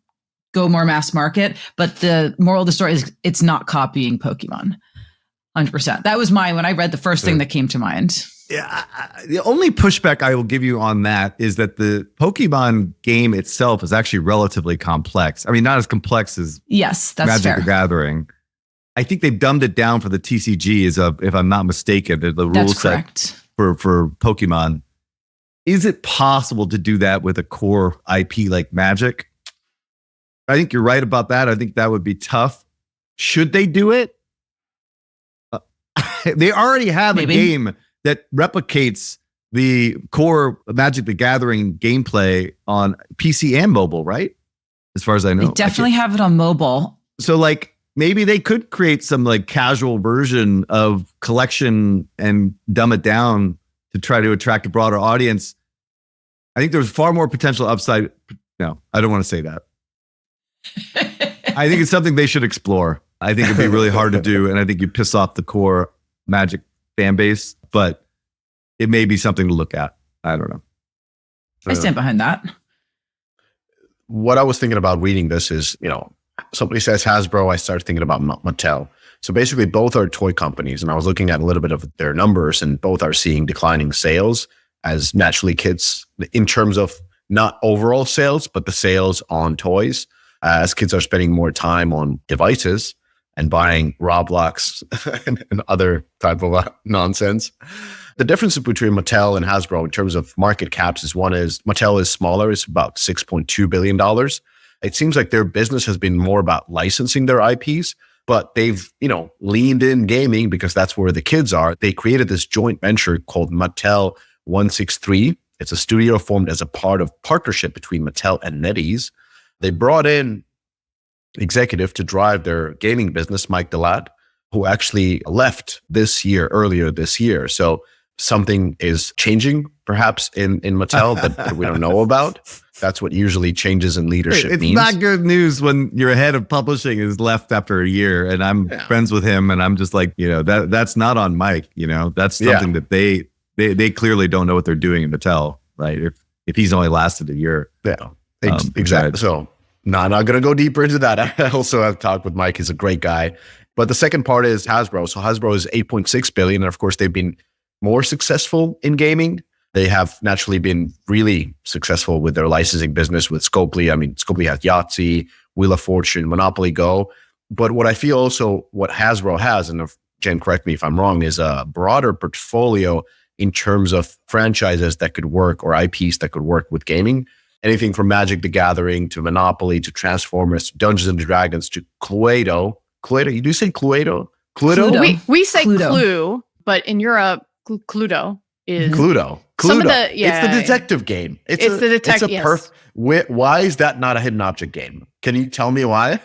go more mass market. But the moral of the story is it's not copying Pokemon. 100%. That was when I read the first thing that came to mind. Yeah, the only pushback I will give you on that is that the Pokemon game itself is actually relatively complex. I mean, not as complex as that's Magic fair. the Gathering. I think they've dumbed it down for the TCG, if I'm not mistaken, the rule That's set correct. for Pokemon. Is it possible to do that with a core IP like Magic? I think you're right about that. I think that would be tough. Should they do it? They already have a game that replicates the core Magic the Gathering gameplay on PC and mobile, right? As far as I know. They definitely have it on mobile. So like maybe they could create some like casual version of collection and dumb it down to try to attract a broader audience. I think there's far more potential upside. No, I don't want to say that. I think it's something they should explore. I think it'd be really hard to do. And I think you piss off the core Magic fan base, but it may be something to look at. I don't know. I stand behind that. What I was thinking about reading this is, somebody says Hasbro, I started thinking about Mattel. So basically both are toy companies, and I was looking at a little bit of their numbers, and both are seeing declining sales as naturally kids, in terms of not overall sales, but the sales on toys, as kids are spending more time on devices and buying Roblox and other type of nonsense. The difference between Mattel and Hasbro in terms of market caps is Mattel is smaller, it's about $6.2 billion. It seems like their business has been more about licensing their IPs, but they've, leaned in gaming because that's where the kids are. They created this joint venture called Mattel 163. It's a studio formed as a part of partnership between Mattel and NetEase. They brought in executive to drive their gaming business, Mike Delat, who actually left earlier this year. So something is changing perhaps in Mattel that we don't know about. That's what usually changes in leadership it's means. Not good news when your head of publishing is left after a year, and I'm friends with him, and I'm just like, that's not on Mike. That's something that they clearly don't know what they're doing in Mattel, right? If he's only lasted a year. Yeah, exactly. So not going to go deeper into that. I also have talked with Mike. He's a great guy. But the second part is Hasbro. So Hasbro is $8.6 billion. And of course, they've been more successful in gaming. They have naturally been really successful with their licensing business with Scopely. I mean, Scopely has Yahtzee, Wheel of Fortune, Monopoly Go. But what I feel also what Hasbro has, and if Jen, correct me if I'm wrong, is a broader portfolio in terms of franchises that could work or IPs that could work with gaming. Anything from Magic the Gathering to Monopoly to Transformers to Dungeons and Dragons to Cluedo. Cluedo, you do say Cluedo? Cluedo? We say Cluedo. Clue, but in Europe, Cluedo is Cluedo. Some of Cluedo. the- yeah. It's the detective game. It's the detective. Yes. Why is that not a hidden object game? Can you tell me why?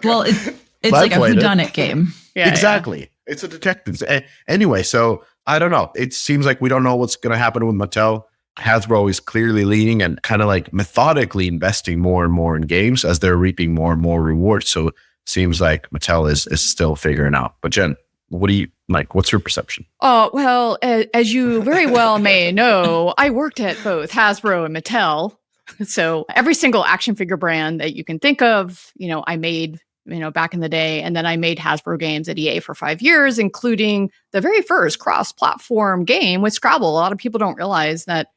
Well, it's I like a played it. whodunit game. Yeah, Exactly. It's a detective. Anyway, so I don't know. It seems like we don't know what's going to happen with Mattel. Hasbro is clearly leaning and kind of like methodically investing more and more in games as they're reaping more and more rewards. So it seems like Mattel is still figuring out. But Jen, what do you like? What's your perception? Oh, well, as you very well may know, I worked at both Hasbro and Mattel. So every single action figure brand that you can think of, I made, back in the day. And then I made Hasbro games at EA for 5 years, including the very first cross-platform game with Scrabble. A lot of people don't realize that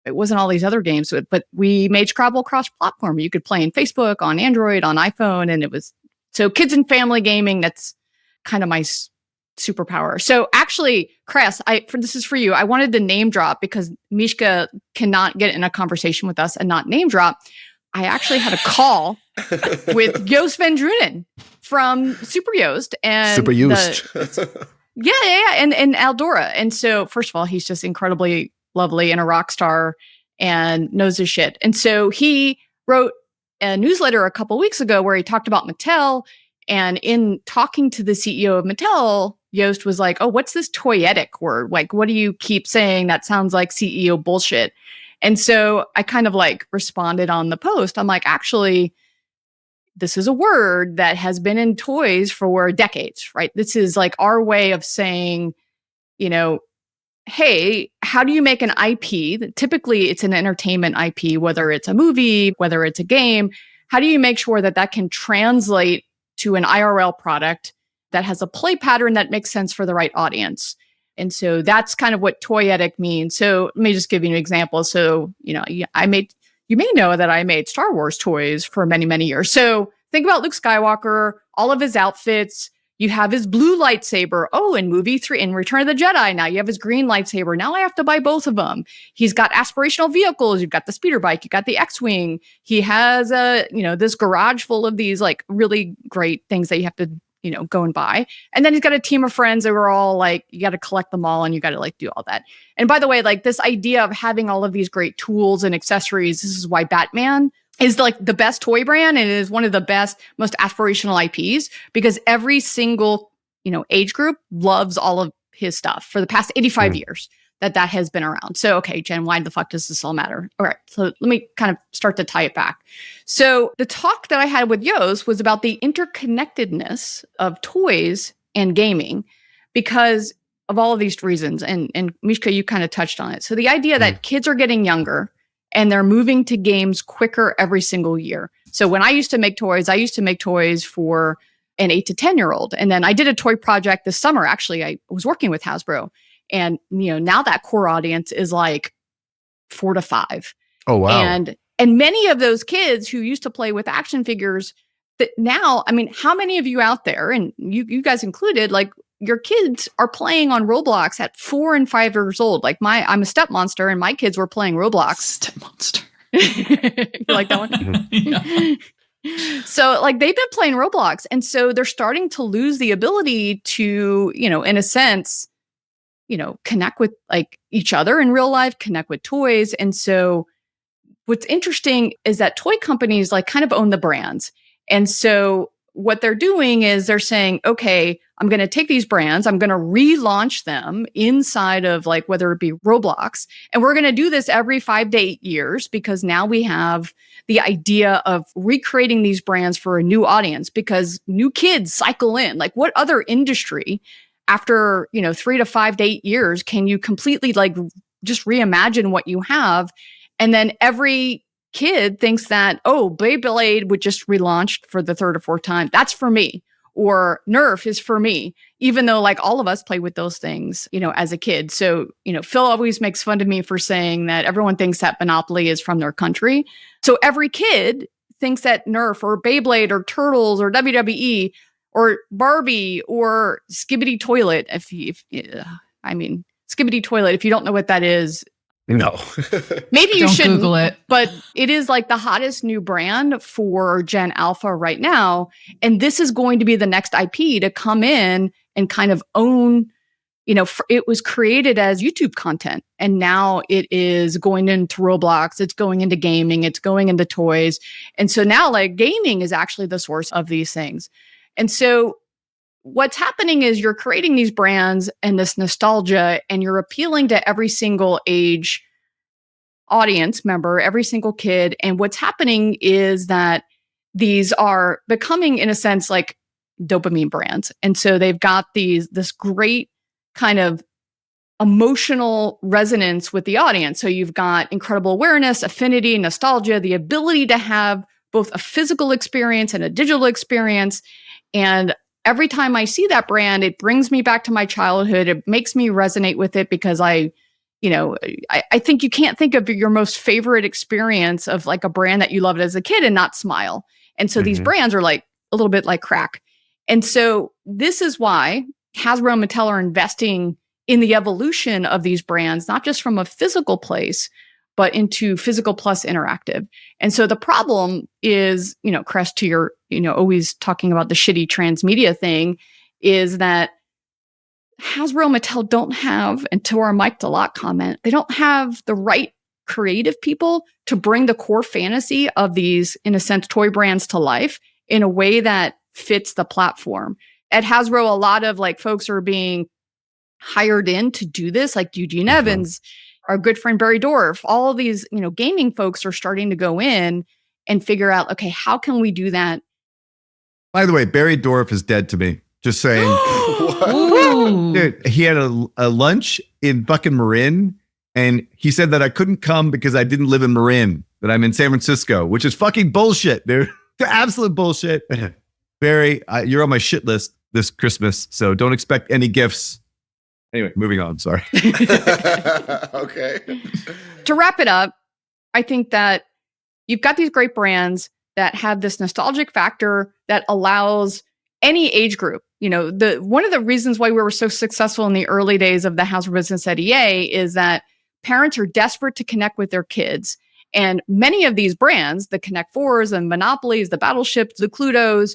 it wasn't all these other games, but we made Scrabble cross-platform. You could play in Facebook, on Android, on iPhone, and it was so kids and family gaming. That's kind of my superpower. So actually, Chris, this is for you. I wanted to name drop because Mishka cannot get in a conversation with us and not name drop. I actually had a call with Joost van Drunen from Super Joost and Super used. and Aldora. And so, first of all, he's just incredibly lovely and a rock star and knows his shit. And so he wrote a newsletter a couple weeks ago where he talked about Mattel. And in talking to the CEO of Mattel, Yost was like, oh, what's this toyetic word? Like, what do you keep saying? That sounds like CEO bullshit. And so I kind of like responded on the post. I'm like, actually, this is a word that has been in toys for decades, right? This is like our way of saying, hey, how do you make an IP? Typically, it's an entertainment IP, whether it's a movie, whether it's a game. How do you make sure that that can translate to an IRL product that has a play pattern that makes sense for the right audience? And so that's kind of what toyetic means. So let me just give you an example. So, you may know that I made Star Wars toys for many, many years. So think about Luke Skywalker, all of his outfits. You have his blue lightsaber. Oh, in movie 3, in Return of the Jedi, now you have his green lightsaber. Now I have to buy both of them. He's got aspirational vehicles. You've got the speeder bike. You got the X-Wing. He has this garage full of these like really great things that you have to, go and buy. And then he's got a team of friends that were all like, you got to collect them all and you got to like do all that. And by the way, like this idea of having all of these great tools and accessories, this is why Batman is like the best toy brand and it is one of the best, most aspirational IPs because every single, age group loves all of his stuff for the past 85 years that has been around. So, okay, Jen, why the fuck does this all matter? All right, so let me kind of start to tie it back. So the talk that I had with Yost was about the interconnectedness of toys and gaming because of all of these reasons. And Mishka, you kind of touched on it. So the idea that kids are getting younger and they're moving to games quicker every single year. So when I used to make toys for an 8 to 10-year-old. And then I did a toy project this summer. Actually, I was working with Hasbro. And, now that core audience is like 4 to 5. Oh, wow. And many of those kids who used to play with action figures that now, I mean, how many of you out there, and you guys included, like your kids are playing on Roblox at 4 and 5 years old. Like I'm a step monster and my kids were playing Roblox. Step monster. You like that one? Yeah. So like they've been playing Roblox. And so they're starting to lose the ability to, in a sense, connect with like each other in real life, connect with toys. And so what's interesting is that toy companies like kind of own the brands. And so what they're doing is they're saying, okay, I'm going to take these brands, I'm going to relaunch them inside of like, whether it be Roblox. And we're going to do this every 5 to 8 years because now we have the idea of recreating these brands for a new audience because new kids cycle in. Like what other industry after, 3 to 5 to 8 years, can you completely like just reimagine what you have? And then every kid thinks that, oh, Beyblade would just relaunched for the 3rd or 4th time. That's for me. Or Nerf is for me, even though like all of us play with those things, as a kid. So, Phil always makes fun of me for saying that everyone thinks that Monopoly is from their country. So every kid thinks that Nerf or Beyblade or Turtles or WWE or Barbie or Skibbity Toilet. Skibbity Toilet, if you don't know what that is, no. Maybe you Don't shouldn't, Google it. But it is like the hottest new brand for Gen Alpha right now. And this is going to be the next IP to come in and kind of own, it was created as YouTube content. And now it is going into Roblox. It's going into gaming. It's going into toys. And so now like gaming is actually the source of these things. And so what's happening is you're creating these brands and this nostalgia, and you're appealing to every single age audience member, every single kid. And what's happening is that these are becoming, in a sense, like dopamine brands. And so they've got this great kind of emotional resonance with the audience. So you've got incredible awareness, affinity, nostalgia, the ability to have both a physical experience and a digital experience. And every time I see that brand, it brings me back to my childhood. It makes me resonate with it because I think you can't think of your most favorite experience of like a brand that you loved as a kid and not smile. And so these brands are like a little bit like crack. And so this is why Hasbro and Mattel are investing in the evolution of these brands, not just from a physical place, but into physical plus interactive. And so the problem is, Crest, to your, always talking about the shitty transmedia thing, is that Hasbro and Mattel don't have, and to our Mike DeLotte comment, they don't have the right creative people to bring the core fantasy of these, in a sense, toy brands to life in a way that fits the platform. At Hasbro, a lot of like folks are being hired in to do this, like Eugene Evans, our good friend Barry Dorff. All of these, gaming folks are starting to go in and figure out, okay, how can we do that? By the way, Barry Dorff is dead to me. Just saying. Dude, he had a lunch in fucking Marin, and he said that I couldn't come because I didn't live in Marin, that I'm in San Francisco, which is fucking bullshit, dude. Absolute bullshit. Barry, you're on my shit list this Christmas, so don't expect any gifts. Anyway, moving on. Sorry. Okay. To wrap it up, I think that you've got these great brands that have this nostalgic factor that allows any age group. One of the reasons why we were so successful in the early days of the Hasbro business at EA is that parents are desperate to connect with their kids. And many of these brands, the Connect Fours and Monopolies, the Battleships, the Cluedos,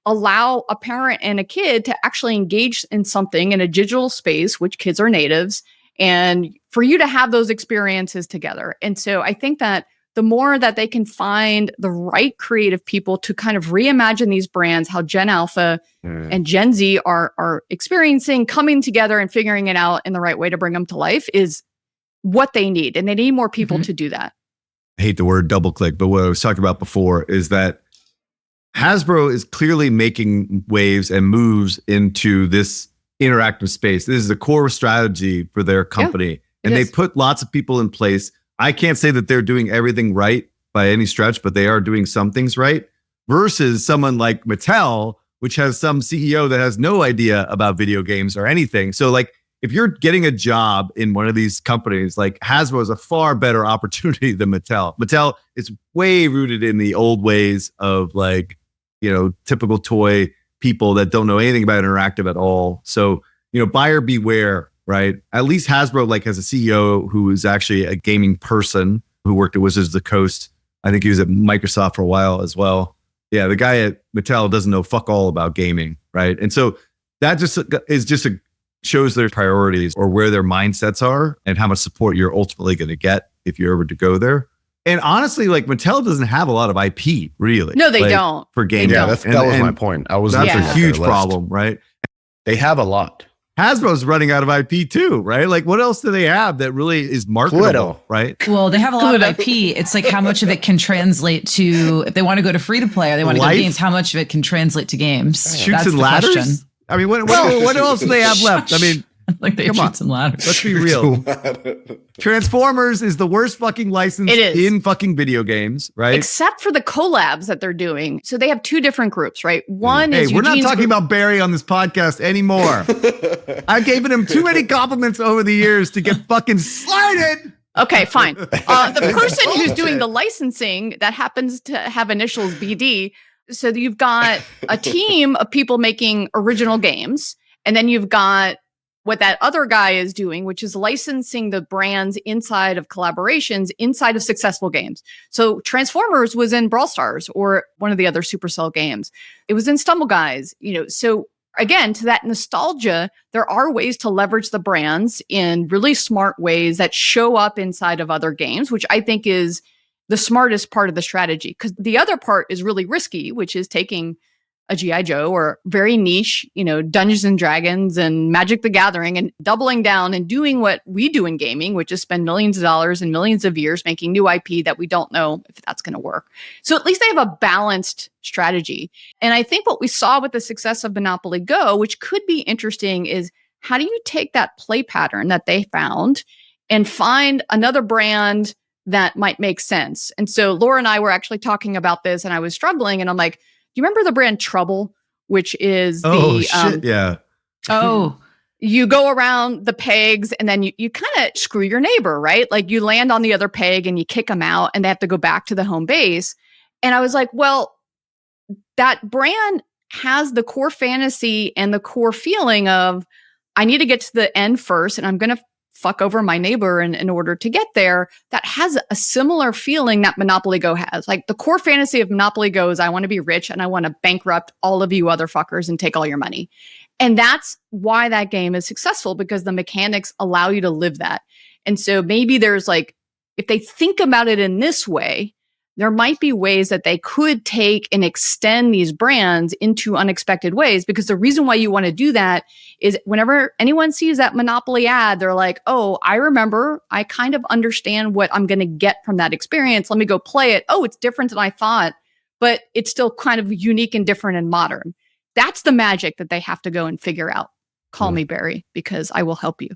allow a parent and a kid to actually engage in something in a digital space, which kids are natives, and for you to have those experiences together. And so I think that the more that they can find the right creative people to kind of reimagine these brands, how Gen Alpha and Gen Z are experiencing, coming together and figuring it out in the right way to bring them to life is what they need. And they need more people to do that. I hate the word double click, but what I was talking about before is that Hasbro is clearly making waves and moves into this interactive space. This is a core strategy for their company. And they put lots of people in place. I can't say that they're doing everything right by any stretch, but they are doing some things right versus someone like Mattel, which has some CEO that has no idea about video games or anything. So like, if you're getting a job in one of these companies, like Hasbro is a far better opportunity than Mattel. Mattel is way rooted in the old ways of like, typical toy people that don't know anything about interactive at all. So, buyer beware, right? At least Hasbro like has a CEO who is actually a gaming person who worked at Wizards of the Coast. I think he was at Microsoft for a while as well. Yeah, the guy at Mattel doesn't know fuck all about gaming, right? And so that shows their priorities or where their mindsets are and how much support you're ultimately going to get if you're ever to go there. And honestly, like Mattel doesn't have a lot of IP, really. No, they don't. For gaming. Yeah, that was my point. That's a huge problem, right? They have a lot. Hasbro's running out of IP too, right? Like, what else do they have that really is marketable, right? Well, they have a lot of IP. It's like how much of it can translate to, if they want to go to free to play or they want to go to games, how much of it can translate to games? Shoots and ladders? Question. I mean, what else do they have left? I mean, like they shoots and ladders. Let's be real. Transformers is the worst fucking license in fucking video games, right? Except for the collabs that they're doing. So they have two different groups, right? One is we're not talking about Barry on this podcast anymore. I've given him too many compliments over the years to get fucking slighted. Okay, fine. The person who's doing the licensing that happens to have initials BD. So you've got a team of people making original games, and then you've got what that other guy is doing, which is licensing the brands inside of collaborations, inside of successful games. So Transformers was in Brawl Stars or one of the other Supercell games. It was in Stumble Guys, So again, to that nostalgia, there are ways to leverage the brands in really smart ways that show up inside of other games, which I think is the smartest part of the strategy. Because the other part is really risky, which is taking a G.I. Joe or very niche, Dungeons and Dragons and Magic the Gathering and doubling down and doing what we do in gaming, which is spend millions of dollars and millions of years making new IP that we don't know if that's going to work. So at least they have a balanced strategy. And I think what we saw with the success of Monopoly Go, which could be interesting, is how do you take that play pattern that they found and find another brand that might make sense? And so Laura and I were actually talking about this and I was struggling and I'm like, do you remember the brand Trouble, which is yeah. Oh, you go around the pegs and then you kind of screw your neighbor, right? Like you land on the other peg and you kick them out and they have to go back to the home base. And I was like, well, that brand has the core fantasy and the core feeling of I need to get to the end first and I'm going to fuck over my neighbor in order to get there. That has a similar feeling that Monopoly Go has. Like the core fantasy of Monopoly Go is I want to be rich and I want to bankrupt all of you other fuckers and take all your money. And that's why that game is successful, because the mechanics allow you to live that. And so maybe there's like if they think about it in this way, there might be ways that they could take and extend these brands into unexpected ways. Because the reason why you want to do that is whenever anyone sees that Monopoly ad, they're like, oh, I remember, I kind of understand what I'm going to get from that experience. Let me go play it. Oh, it's different than I thought, but it's still kind of unique and different and modern. That's the magic that they have to go and figure out. Call me Barry, because I will help you.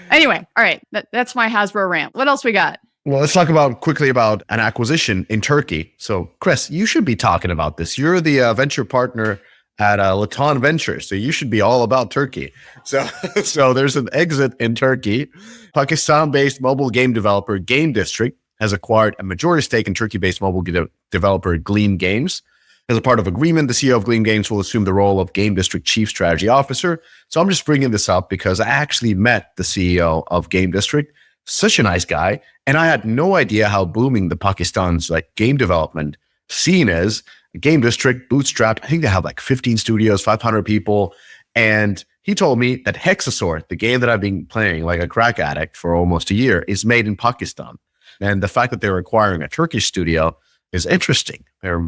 Anyway, all right. That's my Hasbro rant. What else we got? Well, let's talk quickly about an acquisition in Turkey. So, Chris, you should be talking about this. You're the venture partner at Laton Ventures, so you should be all about Turkey. So there's an exit in Turkey. Pakistan-based mobile game developer Game District has acquired a majority stake in Turkey-based mobile developer Gleam Games. As a part of agreement, the CEO of Gleam Games will assume the role of Game District Chief Strategy Officer. So I'm just bringing this up because I actually met the CEO of Game District, such a nice guy, and I had no idea how booming the Pakistan's game development scene is. Game District, bootstrapped, I think they have 15 studios, 500 people, and he told me that Hexasaur, the game that I've been playing like a crack addict for almost a year, is made in Pakistan. And the fact that they're acquiring a Turkish studio is interesting. They're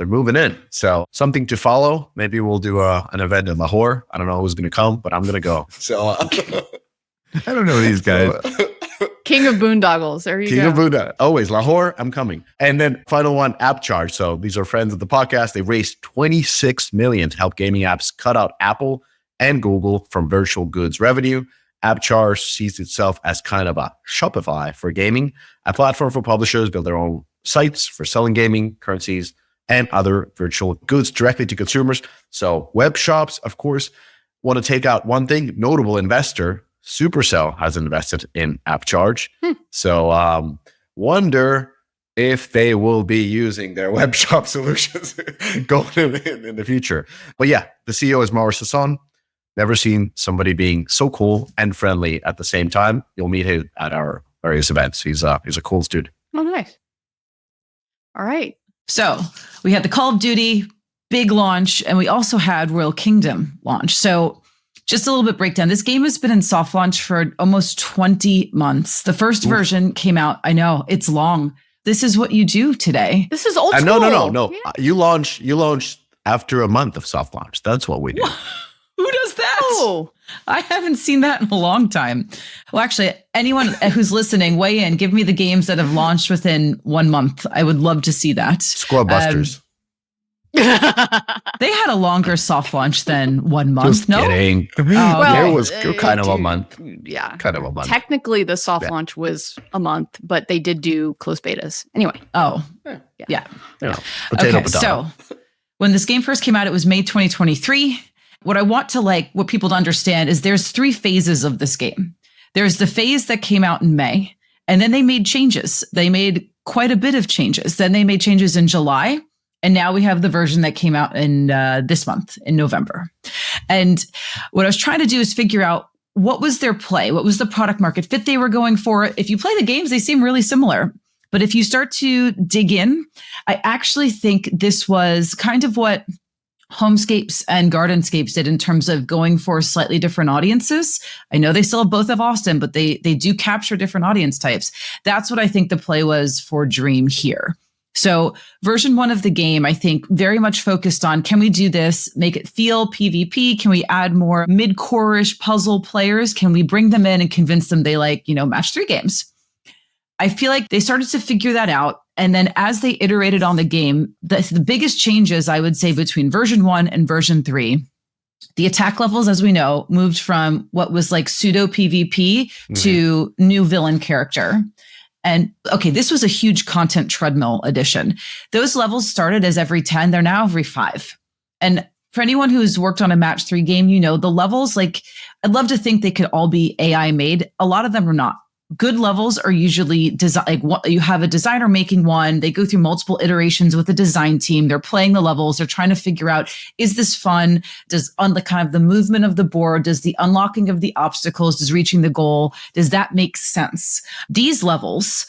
moving in. So something to follow. Maybe we'll do an event in Lahore. I don't know who's going to come, but I'm going to go. So I don't know these guys. King of boondoggles. There you go. King of boondoggles. Always Lahore. I'm coming. And then final one, AppCharge. So these are friends of the podcast. They raised $26 million to help gaming apps cut out Apple and Google from virtual goods revenue. AppCharge sees itself as kind of a Shopify for gaming, a platform for publishers build their own sites for selling gaming, currencies, and other virtual goods directly to consumers. So web shops, of course, want to take out one thing. Notable investor, Supercell, has invested in AppCharge. So wonder if they will be using their web shop solutions going in the future. But yeah, the CEO is Maurice Hassan. Never seen somebody being so cool and friendly at the same time. You'll meet him at our various events. He's a cool dude. Oh, nice. All right. So we had the Call of Duty big launch, and we also had Royal Kingdom launch. So just a little bit breakdown. This game has been in soft launch for almost 20 months. The first version came out. I know it's long. This is what you do today. This is old school. No. Yeah. You launch after a month of soft launch. That's what we do. Who does that? Oh, I haven't seen that in a long time. Well, actually, anyone who's listening, weigh in. Give me the games that have launched within 1 month. I would love to see that. Scrub Busters. They had a longer soft launch than 1 month. Just kidding. Well, it was kind of a month. Yeah. Kind of a month. Technically, the soft launch was a month, but they did do closed betas. Anyway. Oh, yeah. Potato. So when this game first came out, it was May 2023. What I want to what people to understand is there's 3 phases of this game. There's the phase that came out in May, and then they made changes. They made quite a bit of changes. Then they made changes in July, and now we have the version that came out in this month, in November. And what I was trying to do is figure out what was their play? What was the product market fit they were going for? If you play the games, they seem really similar. But if you start to dig in, I actually think this was kind of what Homescapes and Gardenscapes did in terms of going for slightly different audiences. I know they still have both of Austin, but they do capture different audience types. That's what I think the play was for Dream here. So version 1 of the game, I think very much focused on, can we do this, make it feel PvP? Can we add more mid-core-ish puzzle players? Can we bring them in and convince them they like, match 3 games? I feel like they started to figure that out. And then as they iterated on the game, the biggest changes, I would say, between version 1 and version 3, the attack levels, as we know, moved from what was like pseudo PvP to new villain character. And okay, this was a huge content treadmill addition. Those levels started as every 10. They're now every 5. And for anyone who's worked on a match 3 game, the levels, I'd love to think they could all be AI made. A lot of them are not. Good levels are usually you have a designer making one. They go through multiple iterations with the design team. They're playing the levels. They're trying to figure out, is this fun? Does on the kind of the movement of the board, does the unlocking of the obstacles, does reaching the goal, does that make sense? These levels,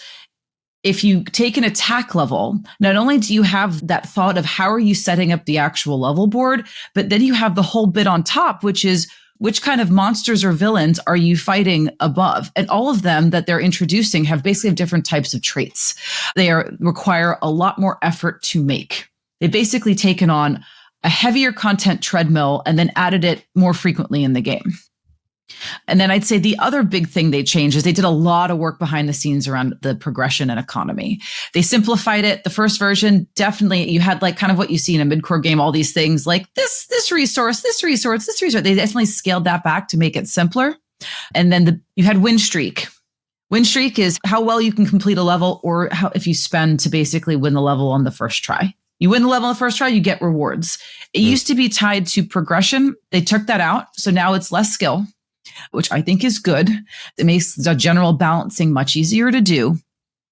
if you take an attack level, not only do you have that thought of how are you setting up the actual level board, but then you have the whole bit on top, which is which kind of monsters or villains are you fighting above? And all of them that they're introducing have basically different types of traits. They require a lot more effort to make. They've basically taken on a heavier content treadmill and then added it more frequently in the game. And then I'd say the other big thing they changed is they did a lot of work behind the scenes around the progression and economy. They simplified it. The first version, definitely, you had like kind of what you see in a mid-core game, all these things like this resource. They definitely scaled that back to make it simpler. And then you had win streak. Win streak is how well you can complete a level or how if you spend to basically win the level on the first try. You win the level on the first try, you get rewards. It used to be tied to progression. They took that out. So now it's less skill, which I think is good. It makes the general balancing much easier to do.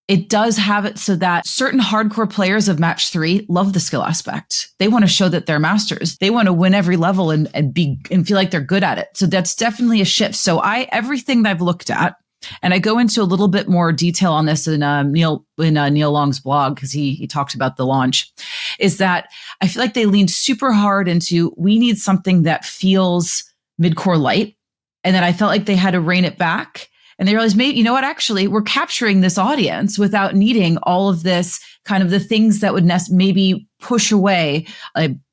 It does have it so that certain hardcore players of match 3 love the skill aspect. They want to show that they're masters. They want to win every level and feel like they're good at it. So that's definitely a shift. So everything that I've looked at, and I go into a little bit more detail on this in Neil Long's blog, because he talked about the launch, is that I feel like they leaned super hard into, we need something that feels mid-core light. And then I felt like they had to rein it back. And they realized, maybe, you know what, actually, we're capturing this audience without needing all of this kind of the things that would maybe push away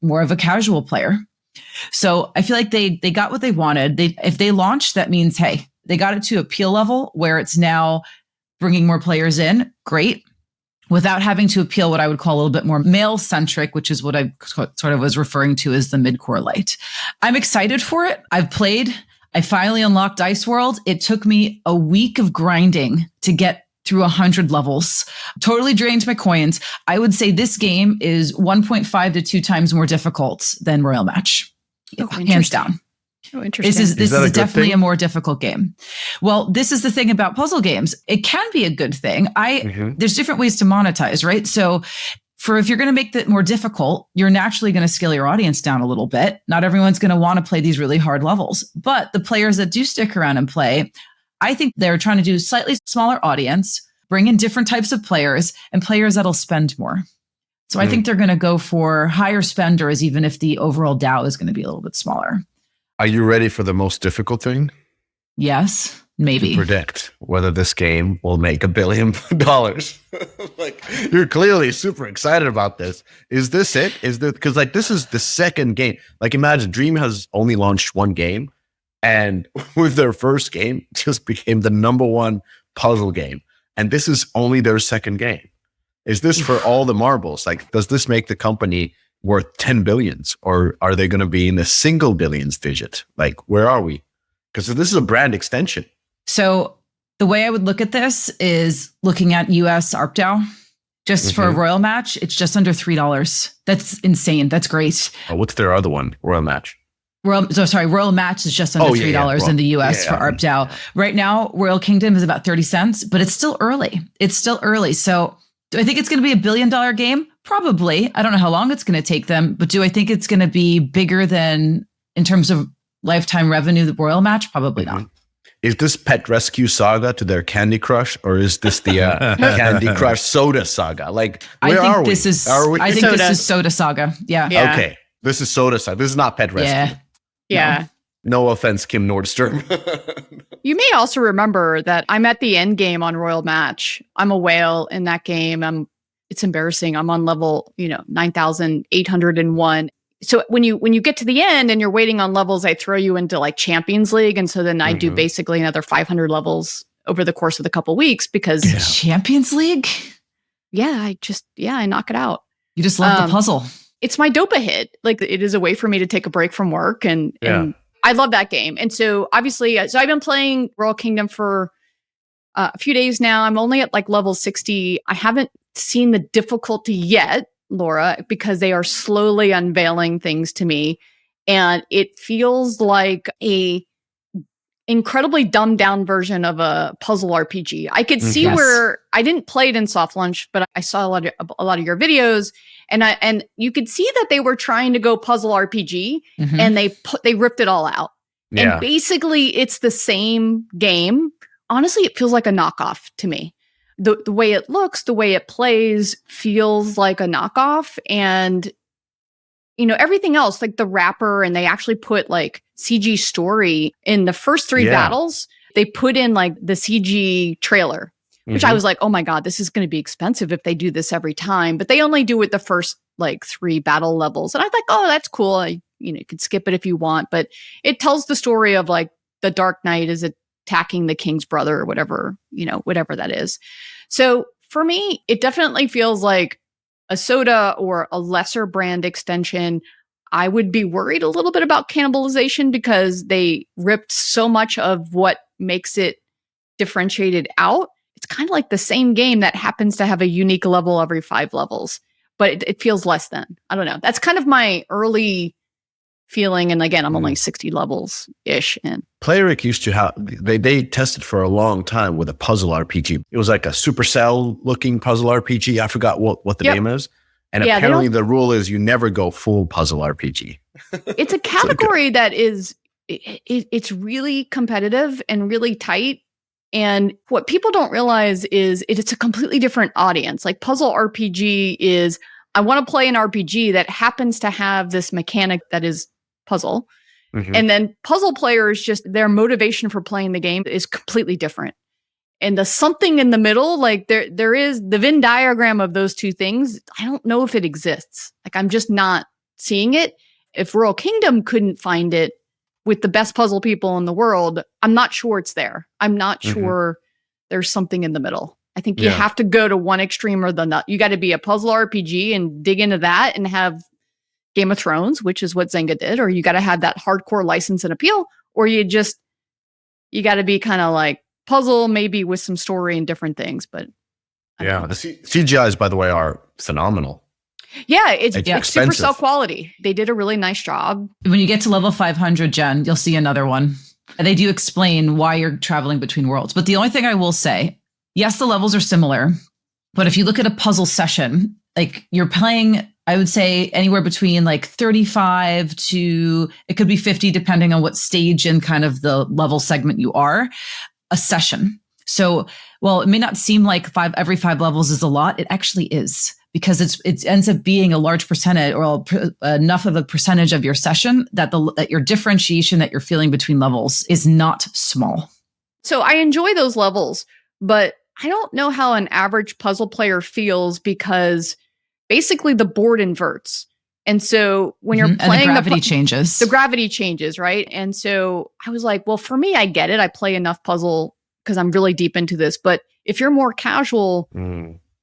more of a casual player. So I feel like they got what they wanted. If they launched, that means, hey, they got it to appeal level where it's now bringing more players in. Great. Without having to appeal what I would call a little bit more male-centric, which is what I sort of was referring to as the mid-core light. I'm excited for it. I've played. I finally unlocked Dice World. It took me a week of grinding to get through 100 levels. Totally drained my coins. I would say this game is 1.5 to 2 times more difficult than Royal Match. Hands down. Oh, interesting. This is definitely a more difficult game. Well, this is the thing about puzzle games. It can be a good thing. There's different ways to monetize, right? So if you're going to make that more difficult, you're naturally going to scale your audience down a little bit. Not everyone's going to want to play these really hard levels, but the players that do stick around and play, I think they're trying to do slightly smaller audience, bring in different types of players and players that'll spend more. So I think they're going to go for higher spenders, even if the overall DAO is going to be a little bit smaller. Are you ready for the most difficult thing? Yes, maybe. To predict whether this game will make $1 billion. Like, you're clearly super excited about this. Is this it? Because like this is the second game. Like, imagine Dream has only launched one game, and with their first game, just became the #1 puzzle game. And this is only their second game. Is this for all the marbles? Like, does this make the company worth 10 billions, or are they going to be in the single billions digit? Like, where are we? Because this is a brand extension. So the way I would look at this is looking at US ARPDAO. Just for a Royal Match, it's just under $3. That's insane. That's great. Oh, what's their other one? Royal Match. Royal Match is just under $3 in the US for ARPDAO. Right now, Royal Kingdom is about 30 cents, but it's still early. So do I think it's going to be $1 billion game? Probably. I don't know how long it's going to take them, but do I think it's going to be bigger than, in terms of lifetime revenue, the Royal Match? Probably not. Is this Pet Rescue Saga to their Candy Crush, or is this the Candy Crush Soda Saga? Like, where are we? This is Soda Saga. Yeah. Okay. This is Soda Saga. This is not Pet Rescue. Yeah. No offense, Kim Nordstrom. You may also remember that I'm at the end game on Royal Match. I'm a whale in that game. It's embarrassing. I'm on level, 9,801. So when you get to the end and you're waiting on levels, I throw you into like Champions League. And so then I do basically another 500 levels over the course of the couple weeks because Champions League. Yeah, I knock it out. You just love the puzzle. It's my dopa hit. Like, it is a way for me to take a break from work and I love that game. And so obviously, I've been playing Royal Kingdom for a few days now. I'm only at like level 60. I haven't seen the difficulty yet, Laura, because they are slowly unveiling things to me. And it feels like a incredibly dumbed down version of a puzzle RPG. I could see where I didn't play it in soft launch, but I saw a lot of your videos, and you could see that they were trying to go puzzle RPG, and they ripped it all out. Yeah. And basically, it's the same game. Honestly, it feels like a knockoff to me. The way it looks, the way it plays, feels like a knockoff, and everything else, like the wrapper, and they actually put like CG story in the first 3 battles. They put in like the CG trailer, which I was like, oh my God, this is going to be expensive if they do this every time. But they only do it the first like 3 battle levels. And I was like, oh, that's cool. You could skip it if you want. But it tells the story of like the Dark Knight is attacking the king's brother or whatever, whatever that is. So for me, it definitely feels like a soda or a lesser brand extension. I would be worried a little bit about cannibalization because they ripped so much of what makes it differentiated out. It's kind of like the same game that happens to have a unique level every 5 levels, but it feels less than. I don't know. That's kind of my early feeling. And again, I'm only 60 levels ish in. Playrix used to have, they tested for a long time with a puzzle RPG. It was like a Supercell looking puzzle RPG. I forgot what the name is. And apparently the rule is you never go full puzzle RPG. It's a category that is, it's really competitive and really tight. And what people don't realize is it's a completely different audience. Like puzzle RPG is, I want to play an RPG that happens to have this mechanic that is puzzle. And then puzzle players, just their motivation for playing the game is completely different. And the something in the middle, like there is the Venn diagram of those two things. I don't know if it exists. Like I'm just not seeing it. If Royal Kingdom couldn't find it with the best puzzle people in the world, I'm not sure it's there. I'm not sure there's something in the middle. I think you have to go to one extreme or the other. You got to be a puzzle RPG and dig into that and have Game of Thrones, which is what Zynga did, or you got to have that hardcore license and appeal, or you got to be kind of like puzzle, maybe with some story and different things. But the CGIs, by the way, are phenomenal. Yeah, it's super cell quality. They did a really nice job. When you get to level 500, Jen, you'll see another one. And they do explain why you're traveling between worlds. But the only thing I will say, yes, the levels are similar. But if you look at a puzzle session, like you're playing, I would say anywhere between like 35 to, it could be 50, depending on what stage and kind of the level segment you are, a session. So, well, it may not seem like every 5 levels is a lot. It actually is, because it ends up being a large percentage or enough of a percentage of your session that your differentiation that you're feeling between levels is not small. So I enjoy those levels, but I don't know how an average puzzle player feels, because basically the board inverts. And so when you're playing, the gravity changes. The gravity changes, right? And so I was like, well, for me, I get it. I play enough puzzle because I'm really deep into this. But if you're more casual,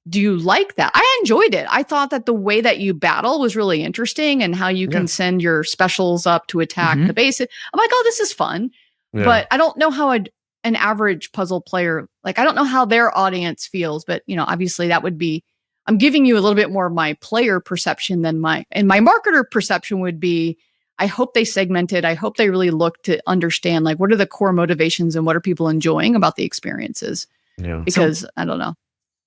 do you like that? I enjoyed it. I thought that the way that you battle was really interesting, and how you can send your specials up to attack the base. I'm like, oh, this is fun. Yeah. But I don't know how an average puzzle player, like, I don't know how their audience feels. But, obviously that would be, I'm giving you a little bit more of my player perception than my marketer perception would be. I hope they segmented. I hope they really look to understand, like, what are the core motivations and what are people enjoying about the experiences? Yeah. Because I don't know.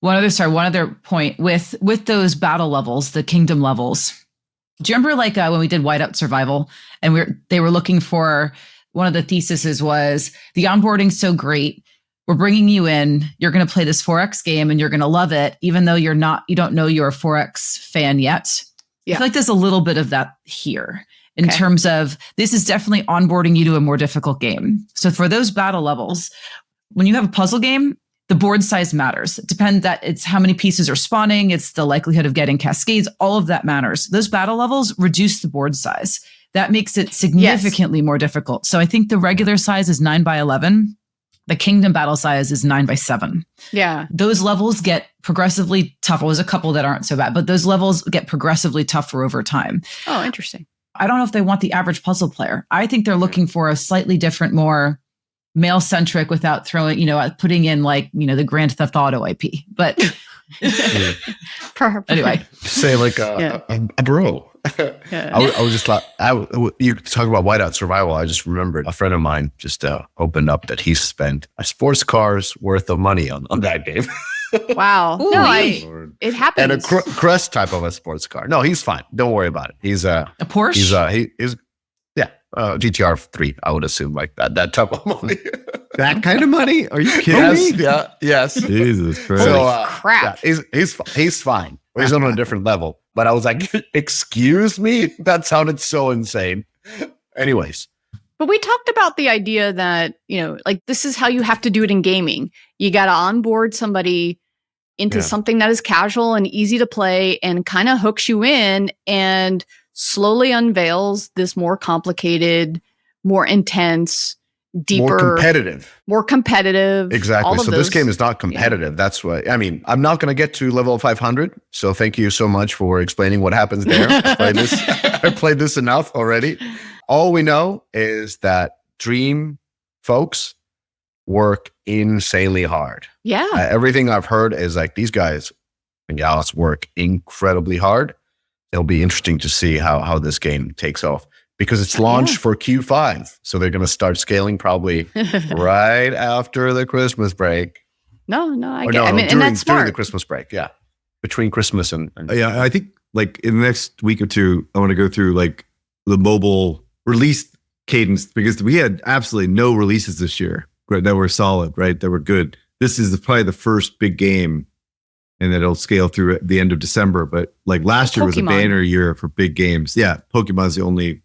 One other point with those battle levels, the kingdom levels. Do you remember like when we did Whiteout Survival and they were looking for, one of the theses was the onboarding's so great. We're bringing you in, you're going to play this 4X game and you're going to love it, even though you don't know you're a 4X fan yet. Yeah. I feel like there's a little bit of that here in terms of, this is definitely onboarding you to a more difficult game. So for those battle levels, when you have a puzzle game, the board size matters. It depends that it's how many pieces are spawning. It's the likelihood of getting cascades. All of that matters. Those battle levels reduce the board size. That makes it significantly more difficult. So I think the regular size is 9x11. The kingdom battle size is 9x7. Yeah. Those levels get progressively tougher. There's a couple that aren't so bad, but those levels get progressively tougher over time. Oh, interesting. I don't know if they want the average puzzle player. I think they're looking for a slightly different, more male-centric, without throwing, putting in like, the Grand Theft Auto IP. But anyway. Say like a bro. Yeah. I was just like, you talk about Whiteout Survival. I just remembered a friend of mine just opened up that he spent a sports car's worth of money on that game. Wow. Ooh, it happens. And a crest type of a sports car. No, he's fine. Don't worry about it. He's a Porsche. He's GTR 3. I would assume like that type of money. That kind of money? Are you kidding me? Yeah. Yes. Jesus Christ. So, crap. Yeah, he's fine. He's on a different level. But I was like, excuse me? That sounded so insane. Anyways. But we talked about the idea that, like this is how you have to do it in gaming. You got to onboard somebody into something that is casual and easy to play and kind of hooks you in and slowly unveils this more complicated, more intense, deeper, more competitive. Exactly. So this game is not competitive. That's what I mean. I'm not going to get to level 500. So thank you so much for explaining what happens there. I played this enough already. All we know is that Dream folks work insanely hard. Yeah. Everything I've heard is like these guys and gals work incredibly hard. It'll be interesting to see how this game takes off because it's launched for Q5. So they're going to start scaling probably right after the Christmas break. I get it. During the Christmas break. Yeah. Between Christmas and yeah, I think like in the next week or two, I want to go through like the mobile release cadence because we had absolutely no releases this year that were solid, right? That were good. This is probably the first big game, and then it'll scale through at the end of December. But like last year was a banner year for big games. Yeah, Pokemon's the only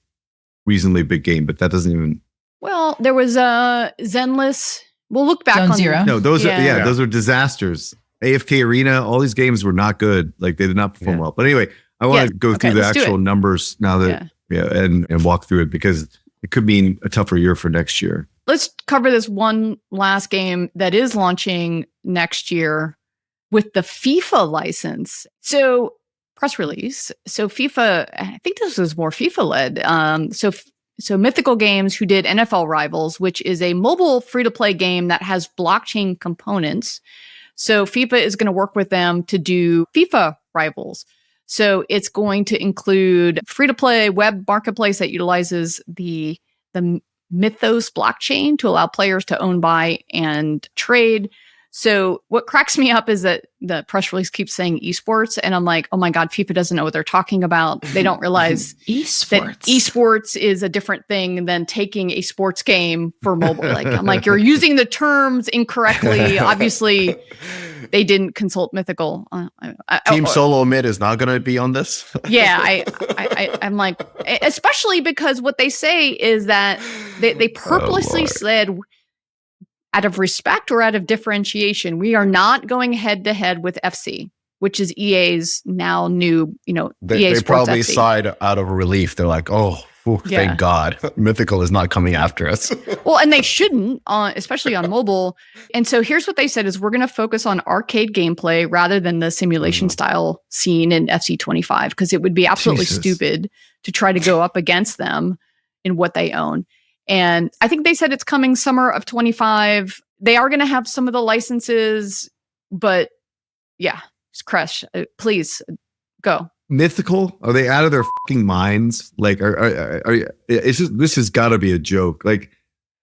reasonably big game, but that doesn't even. Well, there was Zenless. We'll look back Zone on Zero. No, those are those are disasters. AFK Arena, all these games were not good. Like they did not perform well. But anyway, I want to go through the actual numbers now that and walk through it because it could mean a tougher year for next year. Let's cover this one last game that is launching next year with the FIFA license. So press release. So FIFA, I think this was more FIFA led. So Mythical Games, who did NFL Rivals, which is a mobile free-to-play game that has blockchain components. So FIFA is going to work with them to do FIFA Rivals. So it's going to include free-to-play web marketplace that utilizes the Mythos blockchain to allow players to own, buy, and trade. So what cracks me up is that the press release keeps saying esports, and I'm like, oh my God, FIFA doesn't know what they're talking about. They don't realize that esports is a different thing than taking a sports game for mobile. I'm like, you're using the terms incorrectly. Obviously, they didn't consult Mythical. Team Solo Mid is not going to be on this. Yeah, I'm like, especially because what they say is that they purposely said, out of respect or out of differentiation, we are not going head to head with FC, which is EA's now new, They EA probably FC. sighed out of relief. They're like, thank God. Mythical is not coming after us. Well, and they shouldn't, especially on mobile. And so here's what they said is we're going to focus on arcade gameplay rather than the simulation style scene in FC25, because it would be absolutely stupid to try to go up against them in what they own. And I think they said it's coming summer of 25. They are going to have some of the licenses, but yeah, it's Crush. Please go. Mythical? Are they out of their fucking minds? Like, this has got to be a joke. Like,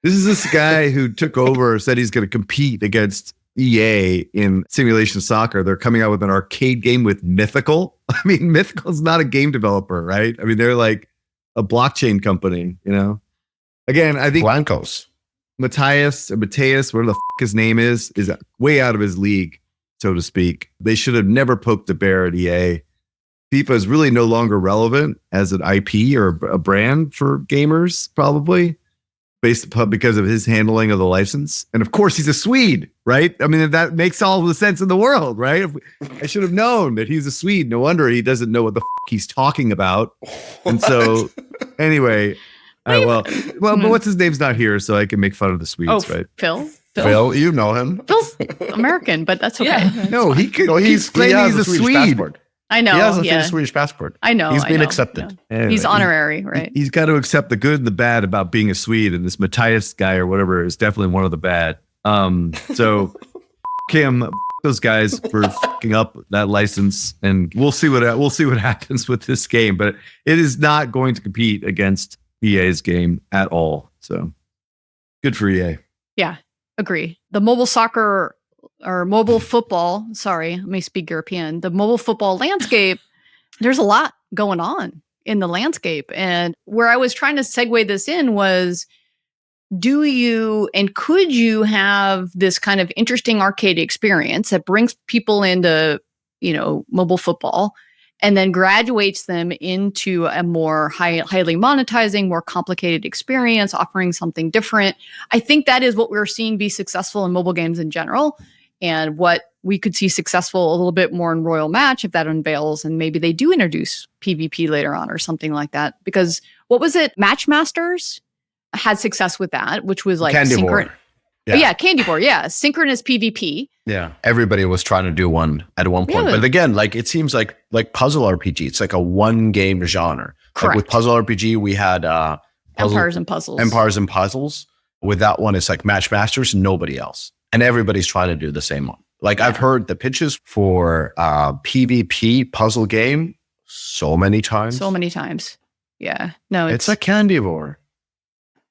this is this guy who took over, said he's going to compete against EA in simulation soccer. They're coming out with an arcade game with Mythical. I mean, Mythical's not a game developer, right? I mean, they're like a blockchain company, Again, I think Blancos. Mateus, whatever the fuck his name is way out of his league, so to speak. They should have never poked the bear at EA. FIFA is really no longer relevant as an IP or a brand for gamers, probably, because of his handling of the license. And of course, he's a Swede, right? I mean, that makes all the sense in the world, right? I should have known that he's a Swede. No wonder he doesn't know what the fuck he's talking about. And so, anyway... but what's his name's not here, so I can make fun of the Swedes, right? Phil, you know him. Phil's American, but that's okay. Yeah. No, he's a Swede. Passport. I know. He has a Swedish passport. I know. He's been accepted. Yeah. Anyway, he's honorary, right? He's got to accept the good and the bad about being a Swede, and this Matthias guy or whatever is definitely one of the bad. So him, those guys for fucking up that license, and we'll see what happens with this game. But it is not going to compete against EA's game at all. So good for EA. Yeah, agree. The mobile soccer or mobile football, sorry, let me speak European. The mobile football landscape, there's a lot going on in the landscape. And where I was trying to segue this in was, do you and could you have this kind of interesting arcade experience that brings people into mobile football, and then graduates them into a more highly monetizing, more complicated experience, offering something different. I think that is what we're seeing be successful in mobile games in general, and what we could see successful a little bit more in Royal Match if that unveils, and maybe they do introduce PvP later on or something like that. Because what was it? Matchmasters had success with that, which was like Candy Candy Board, synchronous PvP. Yeah, everybody was trying to do one at one point, but again, like it seems like puzzle RPG. It's like a one game genre. Correct. Like with puzzle RPG, we had Empires and Puzzles. Empires and Puzzles. With that one, it's like Matchmasters, nobody else, and everybody's trying to do the same one. Like I've heard the pitches for PvP puzzle game so many times. Yeah, no, it's a candy bar.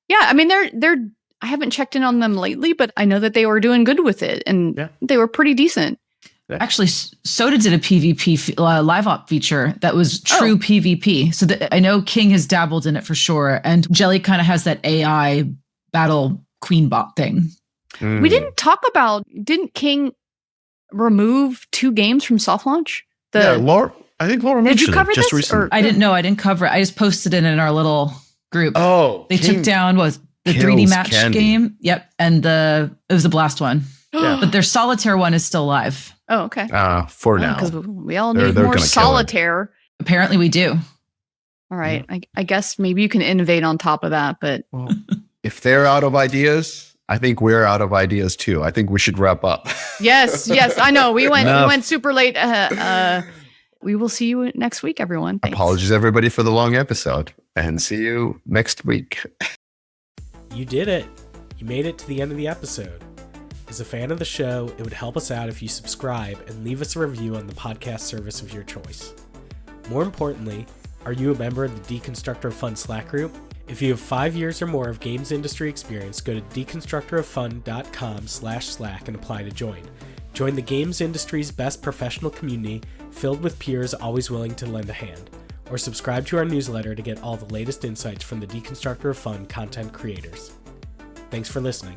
Yeah, I mean they're. I haven't checked in on them lately, but I know that they were doing good with it, and they were pretty decent. Actually, Soda did a PvP live op feature that was true PvP. So I know King has dabbled in it for sure, and Jelly kind of has that AI battle queen bot thing. We didn't talk about. Didn't King remove 2 games from soft launch? Laura. I think Laura mentioned did you cover it just this? recently. I didn't know. I didn't cover it. I just posted it in our little group. Oh, they took down the 3D match game. Yep. And it was the Blast one. Yeah. But their solitaire one is still live. Oh, okay. For now. Because we all need more solitaire. Apparently we do. All right. I guess maybe you can innovate on top of that, but if they're out of ideas, I think we're out of ideas too. I think we should wrap up. Yes, I know. We went super late. We will see you next week, everyone. Thanks. Apologies everybody for the long episode, and see you next week. You did it. You made it to the end of the episode. As a fan of the show, it would help us out if you subscribe and leave us a review on the podcast service of your choice. More importantly, are you a member of the Deconstructor of Fun Slack group? If you have 5 years or more of games industry experience, go to deconstructoroffun.com/Slack and apply to join. Join the games industry's best professional community filled with peers always willing to lend a hand. Or subscribe to our newsletter to get all the latest insights from the Deconstructor of Fun content creators. Thanks for listening.